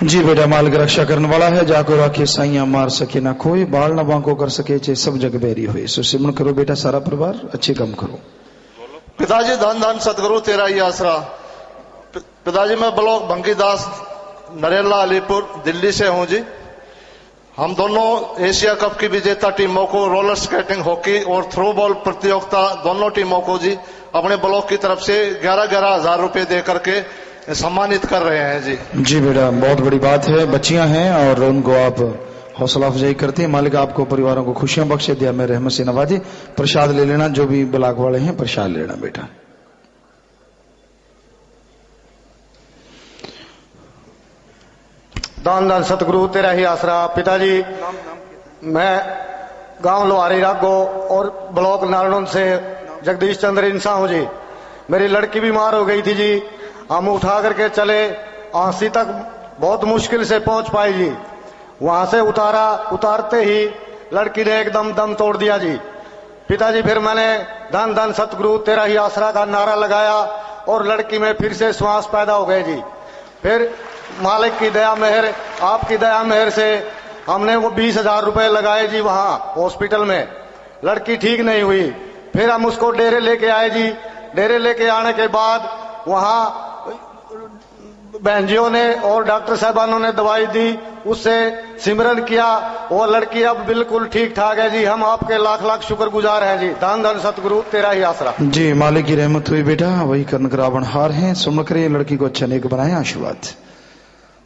जी बेटा मालिक रक्षा करने वाला है, जाको राखे साइया मार सके ना कोई, बाल ना बांको कर सके चे सब जग बैरी हुए। सो सिमरन करो बेटा सारा परिवार, अच्छे काम करो। पिताजी धन धन सतगुरु तेरा ही आसरा। पिताजी मैं ब्लॉक भंगीदास नरेला अलीपुर दिल्ली से हूं जी। हम दोनों एशिया कप की विजेता टीमों को रोलर स्केटिंग, हॉकी और थ्रो बॉल प्रतियोगिता दोनों टीमों को जी अपने ब्लॉक की तरफ से 11,000 11,000 रुपए दे करके सम्मानित कर रहे हैं जी। जी बेटा बहुत बड़ी बात है, बच्चियां हैं और उनको आप हौसला अफजाई करते हैं। मालिक आपको परिवारों को खुशियां बख्शे, दिया में रहमत से नवाजे। प्रसाद ले लेना, जो भी ब्लॉक वाले हैं प्रसाद लेना बेटा। दान दान सतगुरु तेरा ही आसरा। पिताजी मैं गांव लोहारी रागो और ब्लॉक नारनौंद से जगदीश चंद्र इंसान हूं जी। मेरी लड़की बीमार हो गई थी जी, हम उठा करके चले, आंसी तक बहुत मुश्किल से पहुंच पाए जी। वहां से उतारते ही लड़की ने एकदम दम तोड़ दिया जी। पिताजी फिर मैंने धन धन सतगुरु तेरा ही आसरा का नारा लगाया और लड़की में फिर से श्वास पैदा हो गए जी। फिर मालिक की दया मेहर, आपकी दया मेहर से हमने वो 20,000 रुपए लगाए जी वहां हॉस्पिटल में। लड़की ठीक नहीं हुई, फिर हम उसको डेरे लेके आए जी। डेरे लेके आने के बाद वहां बहनजियों ने और डॉक्टर साहबानों ने दवाई दी, उससे सिमरन किया, वो लड़की अब बिल्कुल ठीक ठाक है जी। हम आपके लाख लाख शुक्रगुजार हैं जी। धन धन सतगुरु तेरा ही आसरा। जी मालिक की रहमत हुई बेटा, वही कर्ण करावनहार हैं। सुमन करे लड़की को अच्छा नेक बनाए, आशीर्वाद।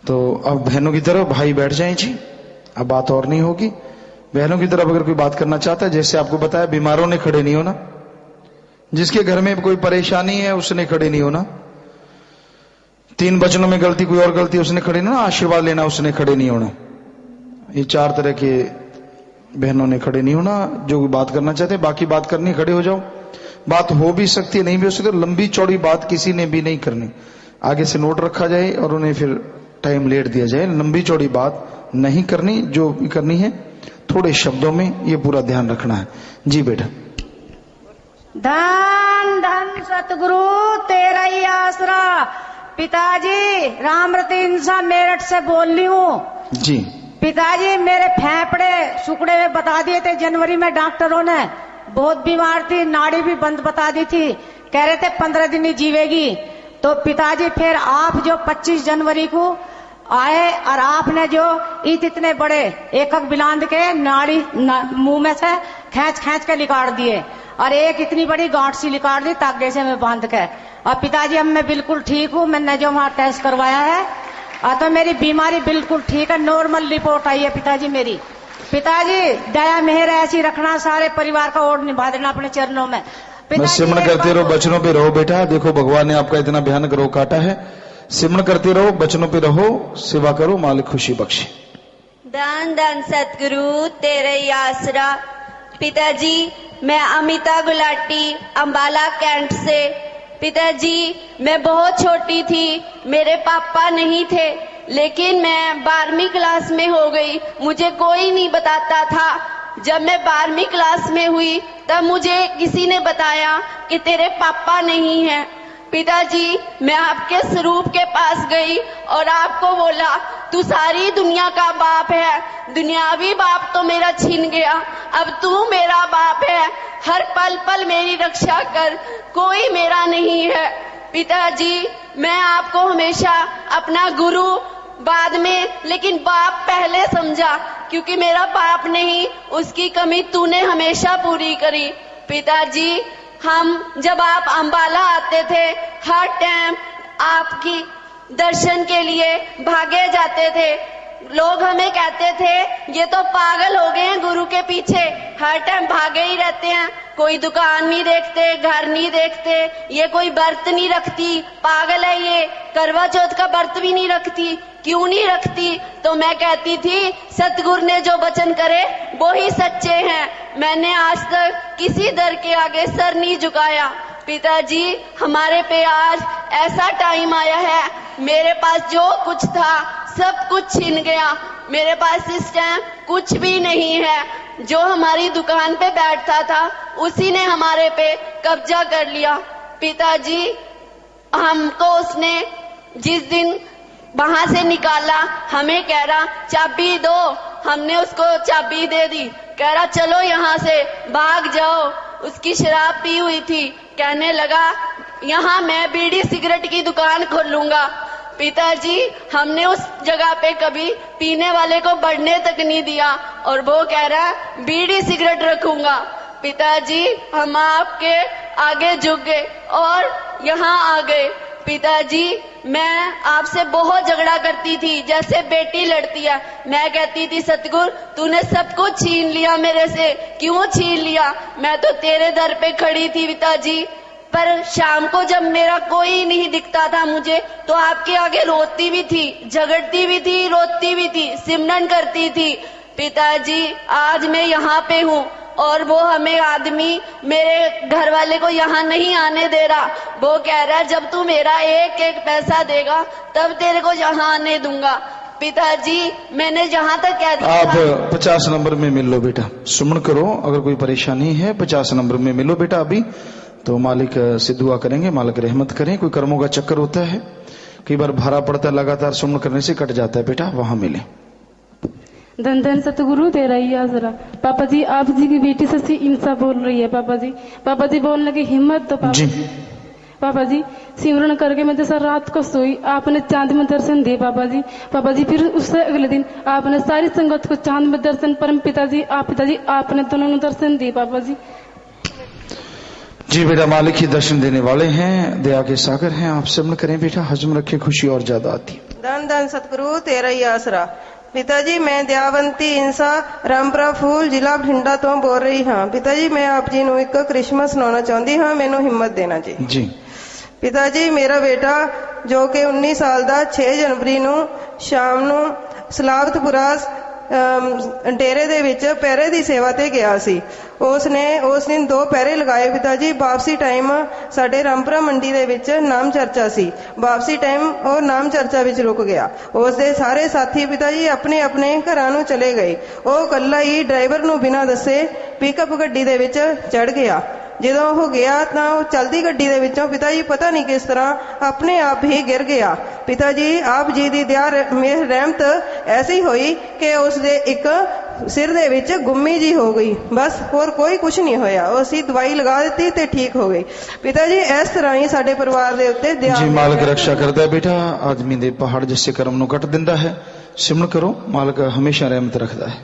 तो अब बहनों की तरफ भाई बैठ जाएं जी, अब बात और नहीं होगी। बहनों की तरफ अगर कोई बात करना चाहता है, जैसे आपको बताया बीमारों ने खड़े नहीं होना, जिसके घर में कोई परेशानी है उसने खड़े नहीं होना, 3 वचनों में गलती कोई और गलती उसने खड़े नहीं होना, आशीर्वाद लेना उसने खड़े नहीं होना। ये 4 तरह के बहनों ने खड़े नहीं होना। जो बात करना चाहते बाकी बात करनी, खड़े हो जाओ। बात हो भी सकती है, नहीं भी हो सकती, लंबी चौड़ी बात किसी ने भी नहीं करनी। आगे से नोट रखा जाए और उन्हें फिर टाइम लेट दिया जाए। लंबी चौड़ी बात नहीं करनी, जो भी करनी है थोड़े शब्दों में, ये पूरा ध्यान रखना है। जी बेटा। धन धन सतगुरु तेरा ही आसरा। पिताजी रामरती इंसान मेरठ से बोल रही हूँ जी। पिताजी मेरे फेफड़े सुकड़े में बता दिए थे जनवरी में, डॉक्टरों ने बहुत बीमार थी, नाड़ी भी बंद बता दी थी, कह रहे थे 15 दिन ही जीवेगी। तो पिताजी फिर आप जो 25 जनवरी को आए और आपने जो इतने बड़े एकक बिलांद के नाड़ी मुंह में से खींच खींच के निकाल दिए और एक इतनी बड़ी गांठ सी निकाल दी तागे से में बांध के। और पिताजी अब मैं बिल्कुल ठीक हूँ, मैंने जो वहां टेस्ट करवाया है तो मेरी बीमारी बिल्कुल ठीक है, नॉर्मल रिपोर्ट आई है पिताजी मेरी। पिताजी दया मेहर ऐसी रखना, सारे परिवार का और निभा देना अपने चरणों में। सिमरन करते रहो, बचनों पे रहो बेटा। देखो भगवान ने आपका इतना भयानक रोग काटा है, सिमरन करते रहो, बचनों पे रहो, सेवा करो, मालिक खुशी बख्शे। दान दान सतगुरु तेरे ही आसरा। पिताजी मैं अमिता गुलाटी अंबाला कैंट से। पिताजी मैं बहुत छोटी थी, मेरे पापा नहीं थे, लेकिन मैं 12वीं क्लास में हो गई, मुझे कोई नहीं बताता था। जब मैं 12वीं क्लास में हुई तब मुझे किसी ने बताया कि तेरे पापा नहीं हैं। पिताजी मैं आपके स्वरूप के पास गई और आपको बोला तू सारी दुनिया का बाप है, दुनियावी बाप तो मेरा छिन गया, अब तू मेरा बाप है, हर पल पल मेरी रक्षा कर, कोई मेरा नहीं है। पिताजी मैं आपको हमेशा अपना गुरु बाद में, लेकिन बाप पहले समझा, क्योंकि मेरा बाप नहीं, उसकी कमी तूने हमेशा पूरी करी। पिताजी, हम जब आप अंबाला आते थे, हर टाइम आपकी दर्शन के लिए भागे जाते थे। लोग हमें कहते थे ये तो पागल हो गए हैं गुरु के पीछे, हर टाइम भागे ही रहते हैं, कोई दुकान नहीं देखते, घर नहीं देखते, ये कोई व्रत नहीं रखती, पागल है ये, करवा चौथ का व्रत भी नहीं रखती, क्यों नहीं रखती? तो मैं कहती थी सतगुरु ने जो वचन करे वो ही सच्चे हैं। मैंने आज तक किसी दर के आगे सर नहीं झुकाया। पिताजी, हमारे पे आज ऐसा टाइम आया है, मेरे पास जो कुछ था सब कुछ छिन गया, मेरे पास इस टाइम कुछ भी नहीं है। जो हमारी दुकान पे बैठता था उसी ने हमारे पे कब्जा कर लिया। पिताजी, हमको उसने जिस दिन वहां से निकाला, हमें कह रहा चाबी दो, हमने उसको चाबी दे दी, कह रहा चलो यहाँ से भाग जाओ। उसकी शराब पी हुई थी, कहने लगा यहाँ मैं बीड़ी सिगरेट की दुकान खोलूंगा। पिताजी, हमने उस जगह पे कभी पीने वाले को बढ़ने तक नहीं दिया और वो कह रहा है बीड़ी सिगरेट रखूंगा। पिताजी, हम आपके आगे झुक गए और यहाँ आ गए। पिताजी, मैं आपसे बहुत झगड़ा करती थी, जैसे बेटी लड़ती है। मैं कहती थी सतगुरु तूने सब कुछ छीन लिया मेरे से, क्यों छीन लिया? मैं तो तेरे दर पे खड़ी थी पिताजी। पर शाम को जब मेरा कोई नहीं दिखता था मुझे, तो आपके आगे रोती भी थी, झगड़ती भी थी, रोती भी थी, सिमरन करती थी। पिताजी, आज मैं यहाँ पे हूँ और वो हमें आदमी मेरे घर वाले को यहाँ नहीं आने दे रहा। वो कह रहा है जब तू मेरा एक एक पैसा देगा तब तेरे को यहाँ आने दूंगा। पिताजी, मैंने जहाँ तक कह दिया आप 50 नंबर में मिल लो बेटा, सुमन करो, अगर कोई परेशानी है 50 नंबर में मिलो बेटा। अभी तो मालिक से दुआ करेंगे, मालिक रहमत करें। कोई कर्मों का चक्कर होता है, कई बार भारा पड़ता है, लगातार सुमन करने से कट जाता है बेटा, वहां मिले। धन धन सतगुरु तेरा ही आसरा। पापा जी, आप जी की बेटी सच्ची इंसा बोल रही है पापा जी। पापा जी, बोलने की हिम्मत तो पापा जी। पापा जी, सिमरन करके मैं जैसा रात को सोई, आपने चांद में दर्शन दिए पापा जी। पापा जी, फिर उससे अगले दिन आपने सारी संगत को चांद में दर्शन, परम पिताजी आपने दोनों दर्शन दिए पापा जी। जी बेटा, मालिक ही दर्शन देने वाले हैं, दया के सागर हैं। आप सिमरन करें बेटा, हजम रखे, खुशी और ज्यादा आती। धन धन सतगुरु तेरा ही आसरा। पिताजी, मैं दयावंती इंसा रामपुरा फूल जिला बठिंडा तो बोल रही हाँ। पिताजी, मैं आप जी ਨੂੰ ਇੱਕ ਕ੍ਰਿਸਮਸ ਸੁਣਾਉਣਾ ਚਾਹੁੰਦੀ ਹਾਂ, ਮੈਨੂੰ ਹਿੰਮਤ ਦੇਣਾ ਜੀ। ਜੀ ਪਿਤਾਜੀ, ਮੇਰਾ ਬੇਟਾ ਜੋ ਕਿ 19 ਸਾਲ ਦਾ 6 ਜਨਵਰੀ ਨੂੰ ਸ਼ਾਮ ਨੂੰ ਸਲਾਵਤਪੁਰਾ ਡੇਰੇ ਦੇ ਵਿੱਚ ਪਹਿਰੇ ਦੀ ਸੇਵਾ ਤੇ ਗਿਆ ਸੀ। ਉਸ ਦਿਨ 2 ਪਹਿਰੇ ਲਗਾਏ ਪਿਤਾਜੀ। ਵਾਪਸੀ ਟਾਈਮ ਸਾਡੇ ਰਾਮਪੁਰਾ ਮੰਡੀ ਦੇ ਵਿੱਚ ਨਾਮ ਚਰਚਾ ਸੀ। ਵਾਪਸੀ ਟਾਈਮ ਉਹ ਨਾਮ ਚਰਚਾ ਵਿੱਚ ਰੁਕ ਗਿਆ। ਉਸ ਦੇ ਸਾਰੇ ਸਾਥੀ ਪਿਤਾਜੀ ਆਪਣੇ ਆਪਣੇ ਘਰਾਂ ਨੂੰ ਚਲੇ ਗਏ। ਉਹ ਇਕੱਲਾ ਹੀ ਡਰਾਈਵਰ ਨੂੰ ਬਿਨਾਂ ਦੱਸੇ ਪਿਕਅਪ ਗੱਡੀ ਦੇ ਵਿੱਚ ਚੜ ਗਿਆ। ਜਦੋਂ ਉਹ ਗਿਆ ਤਾਂ ਉਹ ਚਲਦੀ ਗੱਡੀ ਦੇ ਵਿੱਚੋਂ ਪਿਤਾਜੀ ਪਤਾ ਨਹੀਂ ਕਿਸ ਤਰ੍ਹਾਂ ਆਪਣੇ ਆਪ ਹੀ ਗਿਰ ਗਿਆ। ਪਿਤਾਜੀ, ਆਪ ਜੀ ਦੀ ਦਇਆ ਮੇਰ ਰਹਿਮਤ ਐਸੀ ਹੋਈ ਕਿ ਉਸ ਦੇ ਇੱਕ ਸਿਰ ਦੇ ਵਿੱਚ ਗੁੰਮੀ ਜੀ ਹੋ ਗਈ, ਬਸ ਹੋਰ ਕੋਈ ਕੁਝ ਨਹੀਂ ਹੋਇਆ। ਉਹ ਅਸੀਂ ਦਵਾਈ ਲਗਾ ਦਿੱਤੀ ਤੇ ਠੀਕ ਹੋ ਗਈ। ਪਿਤਾਜੀ, ਇਸ ਤਰ੍ਹਾਂ ਹੀ ਸਾਡੇ ਪਰਿਵਾਰ ਦੇ ਉੱਤੇ ਦਇਆ ਜੀ ਮਾਲਕ ਰੱਖਿਆ ਕਰਦਾ ਹੈ ਬੇਟਾ। ਆਦਮੀ ਦੇ ਪਹਾੜ ਜਿਸੇ ਕਰਮ ਨੂੰ ਕੱਟ ਦਿੰਦਾ ਹੈ। ਸਿਮਰਨ ਕਰੋ, ਮਾਲਕ ਹਮੇਸ਼ਾ ਰਹਿਮਤ ਰੱਖਦਾ ਹੈ।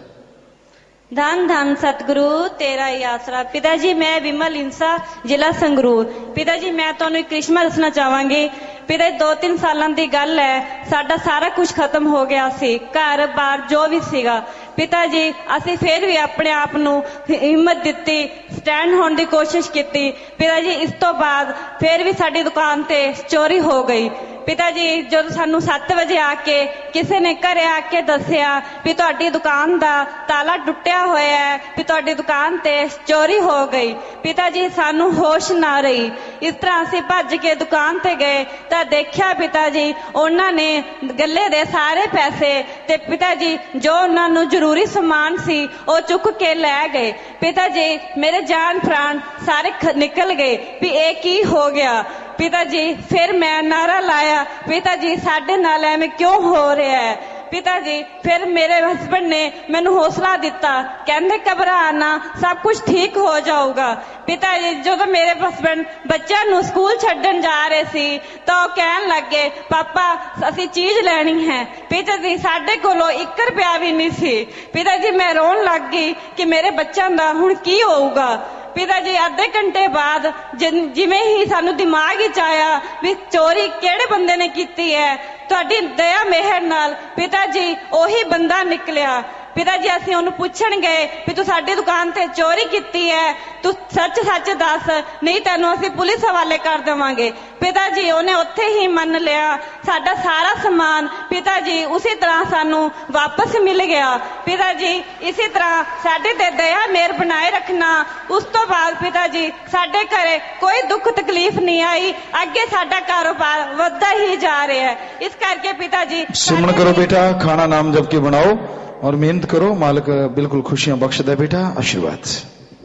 धन धन सतगुरु तेरा ही आसरा। पिताजी, मैं विमल इंसा जिला संगरूर। पिताजी, मैं ਤੁਹਾਨੂੰ ਇੱਕ ਕ੍ਰਿਸ਼ਮਾ ਦੱਸਣਾ ਚਾਹਾਂਗੀ। ਪਿਤਾ, 2-3 ਸਾਲਾਂ ਦੀ ਗੱਲ ਹੈ, ਸਾਡਾ ਸਾਰਾ ਕੁਝ ਖਤਮ ਹੋ ਗਿਆ ਸੀ, ਘਰ ਬਾਰ ਜੋ ਵੀ ਸੀਗਾ। ਪਿਤਾ ਜੀ, ਅਸੀਂ ਫਿਰ ਵੀ ਆਪਣੇ ਆਪ ਨੂੰ ਹਿੰਮਤ ਦਿੱਤੀ, ਸਟੈਂਡ ਹੋਣ ਦੀ ਕੋਸ਼ਿਸ਼ ਕੀਤੀ। ਪਿਤਾ ਜੀ, ਇਸ ਤੋਂ ਬਾਅਦ ਫਿਰ ਵੀ ਸਾਡੀ ਦੁਕਾਨ ਤੇ ਚੋਰੀ ਹੋ ਗਈ। ਪਿਤਾ ਜੀ, ਜਦੋਂ ਸਾਨੂੰ 7 ਵਜੇ ਆ ਕੇ ਕਿਸੇ ਨੇ ਘਰੇ ਆ ਕੇ ਦੱਸਿਆ ਵੀ ਤੁਹਾਡੀ ਦੁਕਾਨ ਦਾ ਤਾਲਾ ਟੁੱਟਿਆ ਹੋਇਆ ਹੈ, ਵੀ ਤੁਹਾਡੀ ਦੁਕਾਨ ਤੇ ਚੋਰੀ ਹੋ ਗਈ। ਪਿਤਾ ਜੀ, ਸਾਨੂੰ ਹੋਸ਼ ਨਾ ਰਹੀ। ਇਸ ਤਰ੍ਹਾਂ ਅਸੀਂ ਭੱਜ ਕੇ ਦੁਕਾਨ ਤੇ ਗਏ ਤਾਂ ਦੇਖਿਆ ਪਿਤਾ ਜੀ ਉਹਨਾਂ ਨੇ ਗੱਲੇ ਦੇ ਸਾਰੇ ਪੈਸੇ ਤੇ ਪਿਤਾ ਜੀ ਜੋ ਉਹਨਾਂ ਨੂੰ ਜ਼ਰੂਰੀ ਸਮਾਨ ਸੀ ਉਹ ਚੁੱਕ ਕੇ ਲੈ ਗਏ। ਪਿਤਾ ਜੀ, ਮੇਰੇ ਜਾਨ ਪ੍ਰਾਣ ਸਾਰੇ ਨਿਕਲ ਗਏ ਵੀ ਇਹ ਕੀ ਹੋ ਗਿਆ। पिता जी, फिर मैं नारा लाया, पिता जी साडे नाल एवें क्यों हो रहा है। ਪਿਤਾ ਜੀ ਫਿਰ ਮੇਰੇ ਹਸਬੰਡ ਨੇ ਮੈਨੂੰ ਹੌਸਲਾ ਦਿੱਤਾ, ਕਹਿੰਦੇ ਘਬਰਾ ਨਾ, ਸਭ ਕੁਝ ਠੀਕ ਹੋ ਜਾਊਗਾ। ਪਿਤਾ ਜੀ ਜਦੋਂ ਮੇਰੇ ਹਸਬੰਡ ਬੱਚਿਆਂ ਨੂੰ ਸਕੂਲ ਛੱਡਣ ਜਾ ਰਹੇ ਸੀ ਤਾਂ ਉਹ ਕਹਿਣ ਲੱਗੇ, ਪਾਪਾ ਅਸੀਂ ਚੀਜ਼ ਲੈਣੀ ਹੈ। ਪਿਤਾ ਜੀ ਸਾਡੇ ਕੋਲੋਂ 1 ਰੁਪਿਆ ਵੀ ਨਹੀਂ ਸੀ। ਪਿਤਾ ਜੀ ਮੈਂ ਰੋਣ ਲੱਗ ਗਈ ਕਿ ਮੇਰੇ ਬੱਚਿਆਂ ਦਾ ਹੁਣ ਕੀ ਹੋਊਗਾ। ਪਿਤਾ ਜੀ ਅੱਧੇ ਘੰਟੇ ਬਾਅਦ ਜਿਵੇਂ ਹੀ ਸਾਨੂੰ ਦਿਮਾਗ ਵਿੱਚ ਆਇਆ ਵੀ ਚੋਰੀ ਕਿਹੜੇ ਬੰਦੇ ਨੇ ਕੀਤੀ ਹੈ, ਤੁਹਾਡੀ ਦਇਆ ਮਿਹਰ ਨਾਲ ਪਿਤਾ ਜੀ ਉਹੀ ਬੰਦਾ ਨਿਕਲਿਆ। ਪਿਤਾ ਜੀ ਅਸੀਂ ਉਹਨੂੰ ਪੁੱਛਣ ਗਏ ਵੀ ਤੂੰ ਸਾਡੀ ਦੁਕਾਨ ਤੇ ਚੋਰੀ ਕੀਤੀ ਹੈ, ਤੂੰ ਸੱਚ ਸੱਚ ਦੱਸ, ਨਹੀਂ ਤੈਨੂੰ ਅਸੀਂ ਪੁਲਿਸ ਹਵਾਲੇ ਕਰ ਦੇਵਾਂਗੇ। ਪਿਤਾ ਜੀ ਉਹਨੇ ਉੱਥੇ ਹੀ ਮੰਨ ਲਿਆ। ਸਾਡਾ ਸਾਰਾ ਸਮਾਨ ਪਿਤਾ ਜੀ ਉਸੇ ਤਰ੍ਹਾਂ ਸਾਨੂੰ ਵਾਪਸ ਮਿਲ ਗਿਆ। ਪਿਤਾ ਜੀ ਇਸੇ ਤਰ੍ਹਾਂ ਸਾਡੇ ਤੇ ਦਇਆ ਮਿਹਰ ਬਣਾਏ ਰੱਖਣਾ। ਉਸ ਤੋਂ ਬਾਅਦ ਪਿਤਾ ਜੀ ਸਾਡੇ ਘਰੇ ਕੋਈ ਦੁੱਖ ਤਕਲੀਫ ਨਹੀਂ ਆਈ, ਅੱਗੇ ਸਾਡਾ ਕਾਰੋਬਾਰ ਵੱਧਦਾ ਹੀ ਜਾ ਰਿਹਾ ਹੈ। ਇਸ ਕਰਕੇ ਪਿਤਾ जी सुमन करो बेटा, खाना नाम जप के बनाओ और मेहनत करो, मालिक बिल्कुल खुशियां बख्श दे बेटा। आशीर्वाद।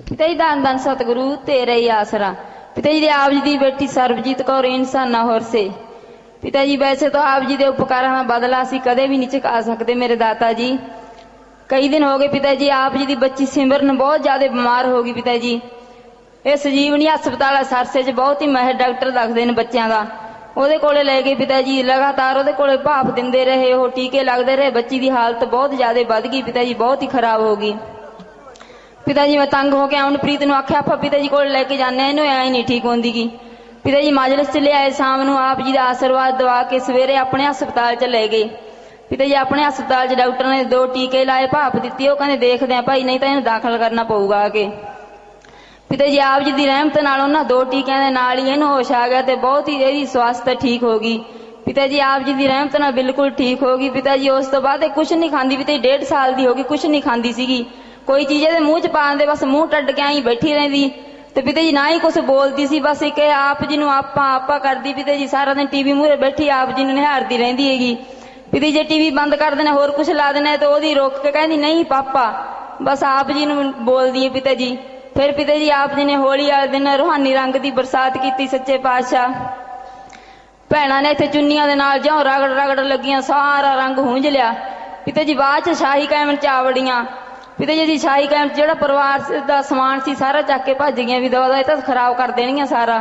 पिता जी दान दान सतगुरु तेरा ही आसरा। पिता जी आप जी की बेटी सरबजीत कौर इंसान होर से। पिता जी वैसे तो आप जी के उपकारां दा बदला असीं कदे भी नहीं चुका सकते मेरे दाता जी। कई दिन हो गए पिता जी, आप जी की बच्ची सिमरन बहुत ज्यादा बीमार हो गई। पिता जी ये संजीवनी हस्पताल सरसे च बहुत ही माहिर डॉक्टर दसदे ने बच्चों का, ਉਹਦੇ ਕੋਲੇ ਲੈ ਗਏ ਪਿਤਾ ਜੀ। ਲਗਾਤਾਰ ਉਹਦੇ ਕੋਲੇ ਭਾਫ ਦਿੰਦੇ ਰਹੇ, ਉਹ ਟੀਕੇ ਲੱਗਦੇ ਰਹੇ। ਬੱਚੀ ਦੀ ਹਾਲਤ ਬਹੁਤ ਜ਼ਿਆਦਾ ਵੱਧ ਗਈ ਪਿਤਾ ਜੀ, ਬਹੁਤ ਹੀ ਖਰਾਬ ਹੋ ਗਈ। ਪਿਤਾ ਜੀ ਮੈਂ ਤੰਗ ਹੋ ਕੇ ਅਮਨਪ੍ਰੀਤ ਨੂੰ ਆਖਿਆ ਆਪਾਂ ਪਿਤਾ ਜੀ ਕੋਲ ਲੈ ਕੇ ਜਾਂਦੇ, ਇਹਨੂੰ ਐ ਨਹੀਂ ਠੀਕ ਹੁੰਦੀ ਗੀ। ਪਿਤਾ ਜੀ ਮਾਜਲਿਸ ਚ ਲਿਆਏ, ਸ਼ਾਮ ਨੂੰ ਆਪ ਜੀ ਦਾ ਆਸ਼ੀਰਵਾਦ ਦਵਾ ਕੇ ਸਵੇਰੇ ਆਪਣੇ ਹਸਪਤਾਲ ਚ ਲੈ ਗਏ। ਪਿਤਾ ਜੀ ਆਪਣੇ ਹਸਪਤਾਲ ਚ ਡਾਕਟਰ ਨੇ 2 ਟੀਕੇ ਲਾਏ, ਭਾਫ ਦਿੱਤੀ। ਉਹ ਕਹਿੰਦੇ ਦੇਖਦੇ ਆ ਭਾਈ, ਨਹੀਂ ਤਾਂ ਇਹਨੂੰ ਦਾਖਲ ਕਰਨਾ ਪਊਗਾ ਆ ਕੇ। पिता जी आप जी की रहमत नाल उन्हां 2 टीकियां दे नाल ही इहनूं होश आ गया ते बहुत ही इहदी स्वास्थ्य ठीक हो गई। पिता जी आप जी की रहमत नाल बिल्कुल ठीक हो गई। पिता जी उस तो बाद कुछ नहीं खांदी, पिता जी 1.5 साल की हो गई, कुछ नहीं खांदी सीगी। कोई चीज़ इहदे मूँह च पाउण दे बस मूँह टड्ड के आई बैठी रहिंदी ते पिता जी ना ही कुछ बोलदी सी, बस एक आप जी नूं आपा करदी। पिता जी सारा दिन टीवी मूहरे बैठी आप जी नूं निहारदी रहिंदी हैगी। पिता जी जे टीवी बंद कर देना होर कुछ ला देना तो ओहदी रोक के कहंदी नहीं पापा, बस आप जी नूं बोलदी है। पिता जी फिर पिता जी आप जी ने होली वाले दिन रूहानी रंग की बरसात की। सच्चे पातशाह भैणा ने इत्थे चुन्नियां दे नाल ज्यों रगड़ रगड़ लगियां, सारा रंग हूंज लिया। पिता जी बाद च शाही कैमन च आवड़ियां। पिता जी शाही कैमन च जिहड़ा परिवार दा समान सी सारा चक के भज गईयां, भी दवा इह तां खराब कर देणगियां सारा।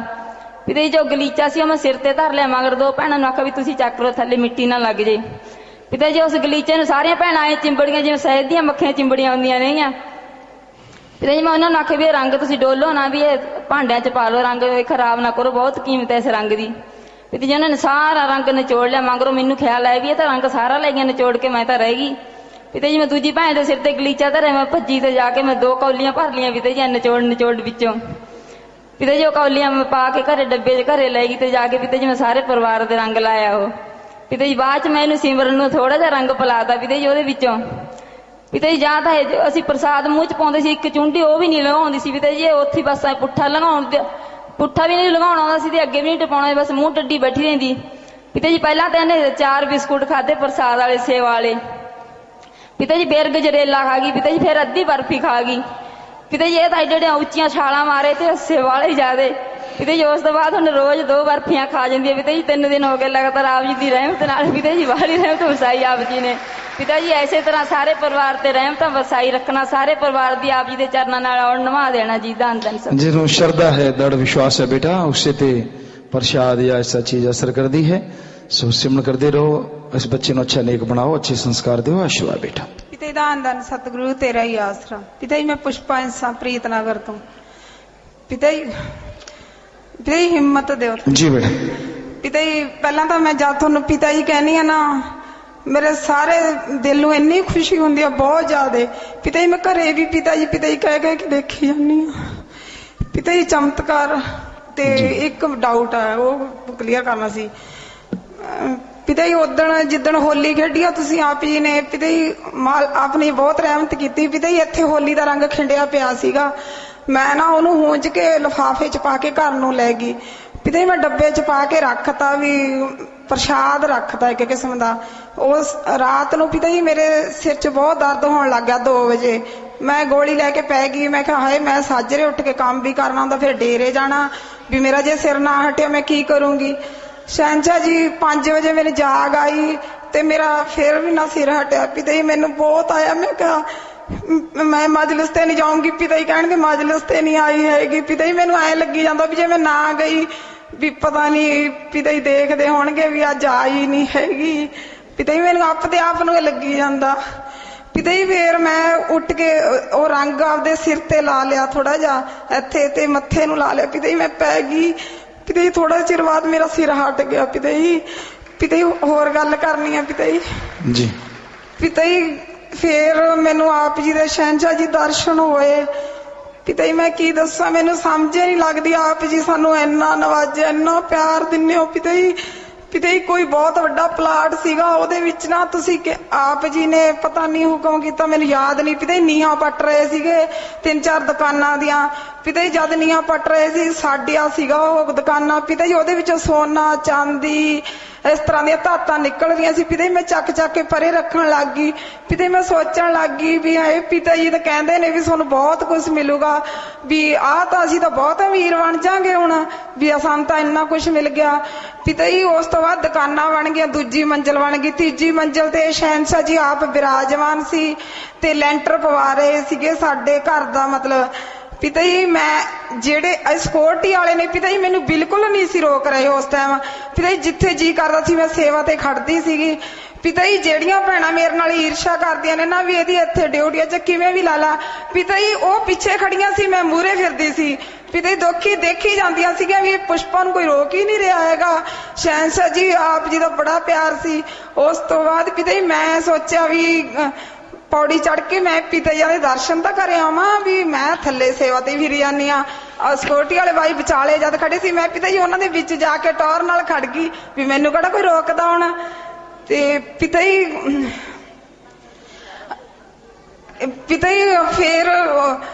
पिता जी जो गलीचा सी मैं सिर ते धर लिया, मगर 2 भैणां नूं आखिया भी तुसीं चक लो, थल्ले मिट्टी ना लग जे। पिता जी उस गलीचे नूं सारियां भैणां ऐ चिंबड़ियां जिवें शहद दीयां मक्खियां चिंबड़ियां हुंदियां रहियां। पिता जी मैं उन्होंने आख्या भी रंग तुसीं डोलो ना, भी ये भांडियां च पा लो, रंग खराब ना करो, बहुत कीमत है इस रंग की। पिता जी उन्होंने सारा रंग निचोड़ लिया, मगरों मैनूं ख्याल आया भी ये तो रंग सारा ले गया निचोड़ के, मैं तो रह गई। पिता जी मैं दूजी भैन के सिर ते गलीचा धरे, मैं भज्जी ते जाके मैं 2 कौलियां भर लियां पिता जी निचोड़ निचोड़ विचों। पिता जी वो कौलियां मैं पा के घरे डब्बे च घरे लै गई ते जाके पिता जी मैं सारे परिवार दे रंग लाया हो। पिता जी बाद च मैं इहनूं सिमरन नूं थोड़ा जिहा रंग पिलाता पिता जी ਉਹਦੇ ਵਿੱਚੋਂ। पिता जी ਜਾਂ ਤਾਂ ਅਸੀਂ प्रसाद मूँह च पाਉਂਦੇ ਸੀ, ਇੱਕ ਚੁੰਡੀ ਉਹ ਵੀ ਨਹੀਂ ਲਗਾਉਂਦੀ ਸੀ पिता जी, ਉੱਥੇ बस पुट्ठा ਲਗਾਉਣ पुट्ठा भी नहीं ਲਗਾਉਣਾ ਆਉਂਦਾ ਸੀ ਤੇ ਅੱਗੇ ਵੀ ਨਹੀਂ ਟਪਾਉਣਾ, बस मूँह ਟੱਡੀ बैठी ਰਹਿੰਦੀ। पिता जी ਪਹਿਲਾਂ ਤਾਂ ਇਹਨੇ 4 ਬਿਸਕੁਟ ਖਾਦੇ प्रसाद वाले सेव वाले। पिता जी फिर गजरेला खा गई। पिता जी फिर अद्धी बर्फी खा गई। पिता जी ये तो एडे उच्चियां छालां मारे थे सेव वाले ही ज्यादा। पिता जी उस तो बाद हुण रोज 2 बर्फियां खा जांदी है। पिता जी 3 दिन हो गए लगातार आप जी की रहमत नाल पिता जी बाहरी रहमत वसाई आप जी ने। पिता जी ऐसे तरह सारे परिवार ते रहमत वसाई रखना, सारे परिवार दी आप जी दे चरनां नाल और नवा देना जी। दान दान सब जिन्हों श्रद्धा है, दृढ़ विश्वास है बेटा, उससे ते प्रसाद या ऐसा चीज असर कर दी है। सो सिमरन करते रहो, इस बच्चे को अच्छा नेक बनाओ, अच्छे संस्कार दो। आशीर्वाद बेटा। पिता जी दान दान सतगुरु तेरा ही आसरा। पिता जी मैं पुष्पा इंसान प्रीतनगर तो। पिता जी हिम्मत दो जी बेटा। पिता जी पहला तो मैं जब थोनू पिता जी कहनी है ना, मेरे सारे दिल नूं इन्नी खुशी हुंदी है बहुत ज्यादा। पिता जी मैं घरे भी पिता जी कह के देखी जानी हाँ। पिता जी चमत्कार ते एक डाउट है वो क्लीयर करना सी। पिता जी उदण जिदण होली खेडी तुसीं आप जी ने पिता जी आपने बहुत रहमत की। पिता जी इत्थे होली का रंग खिंडिया पिया सीगा, मैं ना उन्होंने हूंज के लिफाफे च पा के घर नूं लै गई। पिता जी मैं डब्बे च पा के रखता भी प्रसाद रखता एक किस्म का। उस रात नूं पिता जी मेरे सिर च बहुत दर्द होने लग गया। 2 बजे मैं गोली लैके पै गई। मैं कहा हाय मैं साजरे उठ के काम भी करना होंदा, फिर डेरे जाना भी मेरा जे सिर ना हटिया मैं की करूंगी। शहनशाह जी 5 बजे मेरी जाग आई ਤੇ ਮੇਰਾ ਫੇਰ ਵੀ ਨਾ ਸਿਰ ਹਟਿਆ। ਪਿਤਾ ਜੀ ਮੈਨੂੰ ਬਹੁਤ ਆਇਆ, ਮੈਂ ਕਿਹਾ ਮੈਂ ਮਜਲਿਸ ਤੇ ਨਹੀਂ ਜਾਊਂਗੀ। ਪਿਤਾ ਜੀ ਕਹਿਣਗੇ ਮਜਲਿਸ ਤੇ ਨਹੀਂ ਆਈ ਹੈਗੀ। ਪਿਤਾ ਜੀ ਮੈਨੂੰ ਐ ਲੱਗੀ ਜਾਂਦਾ ਵੀ ਜੇ ਮੈਂ ਨਾ ਗਈ ਵੀ ਪਤਾ ਨਹੀਂ ਪਿਤਾ ਜੀ ਦੇਖਦੇ ਹੋਣਗੇ ਵੀ ਅੱਜ ਆਈ ਨਹੀਂ ਹੈਗੀ। ਪਿਤਾ ਜੀ ਮੈਨੂੰ ਆਪਦੇ ਆਪ ਨੂੰ ਲੱਗੀ ਜਾਂਦਾ। ਪਿਤਾ ਜੀ ਫੇਰ ਮੈਂ ਉੱਠ ਕੇ ਉਹ ਰੰਗ ਆਪਦੇ ਸਿਰ ਤੇ ਲਾ ਲਿਆ, ਥੋੜਾ ਜਿਹਾ ਇੱਥੇ ਤੇ ਮੱਥੇ ਨੂੰ ਲਾ ਲਿਆ। ਪਿਤਾ ਜੀ ਮੈਂ ਪੈ ਗਈ। ਪਿਤਾ ਜੀ ਥੋੜਾ ਚਿਰ ਬਾਅਦ ਮੇਰਾ ਸਿਰ ਹਟ ਗਿਆ। ਪਿਤਾ ਜੀ ਹੋਰ ਗੱਲ ਕਰਨੀ ਹੈ ਪਿਤਾ ਜੀ। ਪਿਤਾ ਜੀ ਫੇਰ ਮੈਨੂੰ ਆਪ ਜੀ ਦੇ ਸ਼ਹਿਨशाह ਜੀ ਦਰਸ਼ਨ ਹੋਏ। ਪਿਤਾ ਜੀ ਮੈਂ ਕੀ ਦੱਸਾਂ, ਮੈਨੂੰ ਸਮਝ ਨਹੀਂ ਲੱਗਦੀ। ਆਪ ਜੀ ਸਾਨੂੰ ਇੰਨਾ ਨਵਾਜਿਆ, ਇੰਨਾ ਪਿਆਰ ਦਿੰਦੇ ਹੋ ਪਿਤਾ ਜੀ। ਪਿਤਾ ਜੀ ਕੋਈ ਬਹੁਤ ਵੱਡਾ ਪਲਾਟ ਸੀਗਾ, ਉਹਦੇ ਵਿੱਚ ਨਾ ਤੁਸੀਂ ਆਪ ਜੀ ਨੇ ਪਤਾ ਨਹੀਂ ਹੁਕਮ ਕੀਤਾ, ਮੈਨੂੰ ਯਾਦ ਨਹੀਂ। ਪਿਤਾ ਜੀ ਨੀਹਾਂ ਪੱਟ ਰਹੇ ਸੀਗੇ 3-4 ਦੁਕਾਨਾਂ ਦੀਆਂ। ਪਿਤਾ ਜੀ ਜਦ ਨੀਹਾਂ ਪੱਟ ਰਹੇ ਸੀ ਸਾਡਿਆ ਸੀਗਾ ਉਹ ਦੁਕਾਨਾਂ। ਪਿਤਾ ਜੀ ਉਹਦੇ ਵਿੱਚੋਂ ਸੋਨਾ ਚਾਂਦੀ ਇਸ ਤਰ੍ਹਾਂ ਦੀਆਂ ਧਾਤਾਂ ਨਿਕਲ ਰਹੀਆਂ ਸੀ। ਪਿਤਾ ਜੀ ਮੈਂ ਚੱਕ ਕੇ ਪਰੇ ਰੱਖਣ ਲੱਗ ਗਈ। ਪਿਤਾ ਜੀ ਮੈਂ ਸੋਚਣ ਲੱਗ ਗਈ ਵੀ ਹਾਏ ਪਿਤਾ ਜੀ ਤਾਂ ਕਹਿੰਦੇ ਨੇ ਵੀ ਤੁਹਾਨੂੰ ਬਹੁਤ ਕੁਝ ਮਿਲੂਗਾ, ਵੀ ਆਹ ਤਾਂ ਅਸੀਂ ਤਾਂ ਬਹੁਤ ਅਮੀਰ ਬਣ ਜਾਾਂਗੇ ਹੁਣ, ਵੀ ਸਾਨੂੰ ਤਾਂ ਇੰਨਾ ਕੁਝ ਮਿਲ ਗਿਆ। ਪਿਤਾ ਜੀ ਉਸ ਤੋਂ ਬਾਅਦ ਦੁਕਾਨਾਂ ਬਣ ਗਈਆਂ, ਦੂਜੀ ਮੰਜ਼ਿਲ ਬਣ ਗਈ, ਤੀਜੀ ਮੰਜ਼ਿਲ ਤੇ ਸ਼ਹਿਨशाह ਜੀ ਆਪ ਬਿਰਾਜਮਾਨ ਸੀ ਤੇ ਲੈਂਟਰ ਪਵਾ ਰਹੇ ਸੀਗੇ ਸਾਡੇ ਘਰ ਦਾ। ਮਤਲਬ ਪਿਤਾ ਜੀ ਮੈਂ ਜਿਹੜੇ ਸਿਕਿਉਰਟੀ ਵਾਲੇ ਨੇ ਪਿਤਾ ਜੀ ਮੈਨੂੰ ਬਿਲਕੁਲ ਨਹੀਂ ਸੀ ਰੋਕ ਰਹੇ ਉਸ ਟਾਈਮ। ਪਿਤਾ ਜੀ ਜਿੱਥੇ ਜੀ ਕਰਦਾ ਸੀ ਮੈਂ ਸੇਵਾ ਤੇ ਖੜਦੀ ਸੀਗੀ। ਪਿਤਾ ਜੀ ਜਿਹੜੀਆਂ ਭੈਣਾਂ ਮੇਰੇ ਨਾਲ ਈਰਸ਼ਾ ਕਰਦੀਆਂ ਨੇ ਨਾ ਵੀ ਇਹਦੀ ਇੱਥੇ ਡਿਊਟੀ ਚ ਕਿਵੇਂ ਵੀ ਲਾ ਲਾ, ਪਿਤਾ ਜੀ ਉਹ ਪਿੱਛੇ ਖੜੀਆਂ ਸੀ, ਮੈਂ ਮੂਹਰੇ ਫਿਰਦੀ ਸੀ। ਪਿਤਾ ਜੀ ਦੇਖੀ ਜਾਂਦੀਆਂ ਸੀਗੀਆਂ ਵੀ ਪੁਸ਼ਪਾ ਨੂੰ ਕੋਈ ਰੋਕ ਹੀ ਨਹੀਂ ਰਿਹਾ ਹੈਗਾ। ਸ਼ਹਿਨशाह ਜੀ ਆਪ ਜੀ ਦਾ ਬੜਾ ਪਿਆਰ ਸੀ। ਉਸ ਤੋਂ ਬਾਅਦ ਪਿਤਾ ਜੀ ਮੈਂ ਸੋਚਿਆ ਵੀ ਪੌੜੀ ਚੜ ਕੇ ਮੈਂ ਪਿਤਾ ਜੀ ਦੇ ਦਰਸ਼ਨ ਤਾਂ ਕਰ ਆਵਾਂ, ਵੀ ਮੈਂ ਥੱਲੇ ਸੇਵਾ ਤੇ ਫਿਰੀ ਜਾਂਦੀ ਆ। ਸਿਕਿਉਰਟੀ ਵਾਲੇ ਬਾਈ ਵਿਚਾਲੇ ਜਦ ਖੜੇ ਸੀ, ਮੈਂ ਪਿਤਾ ਜੀ ਉਹਨਾਂ ਦੇ ਵਿੱਚ ਜਾ ਕੇ ਟੌਰ ਨਾਲ ਖੜ ਗਈ ਵੀ ਮੈਨੂੰ ਕਿਹੜਾ ਕੋਈ ਰੋਕਦਾ ਹੋਣਾ। ਤੇ ਪਿਤਾ ਜੀ ਫੇਰ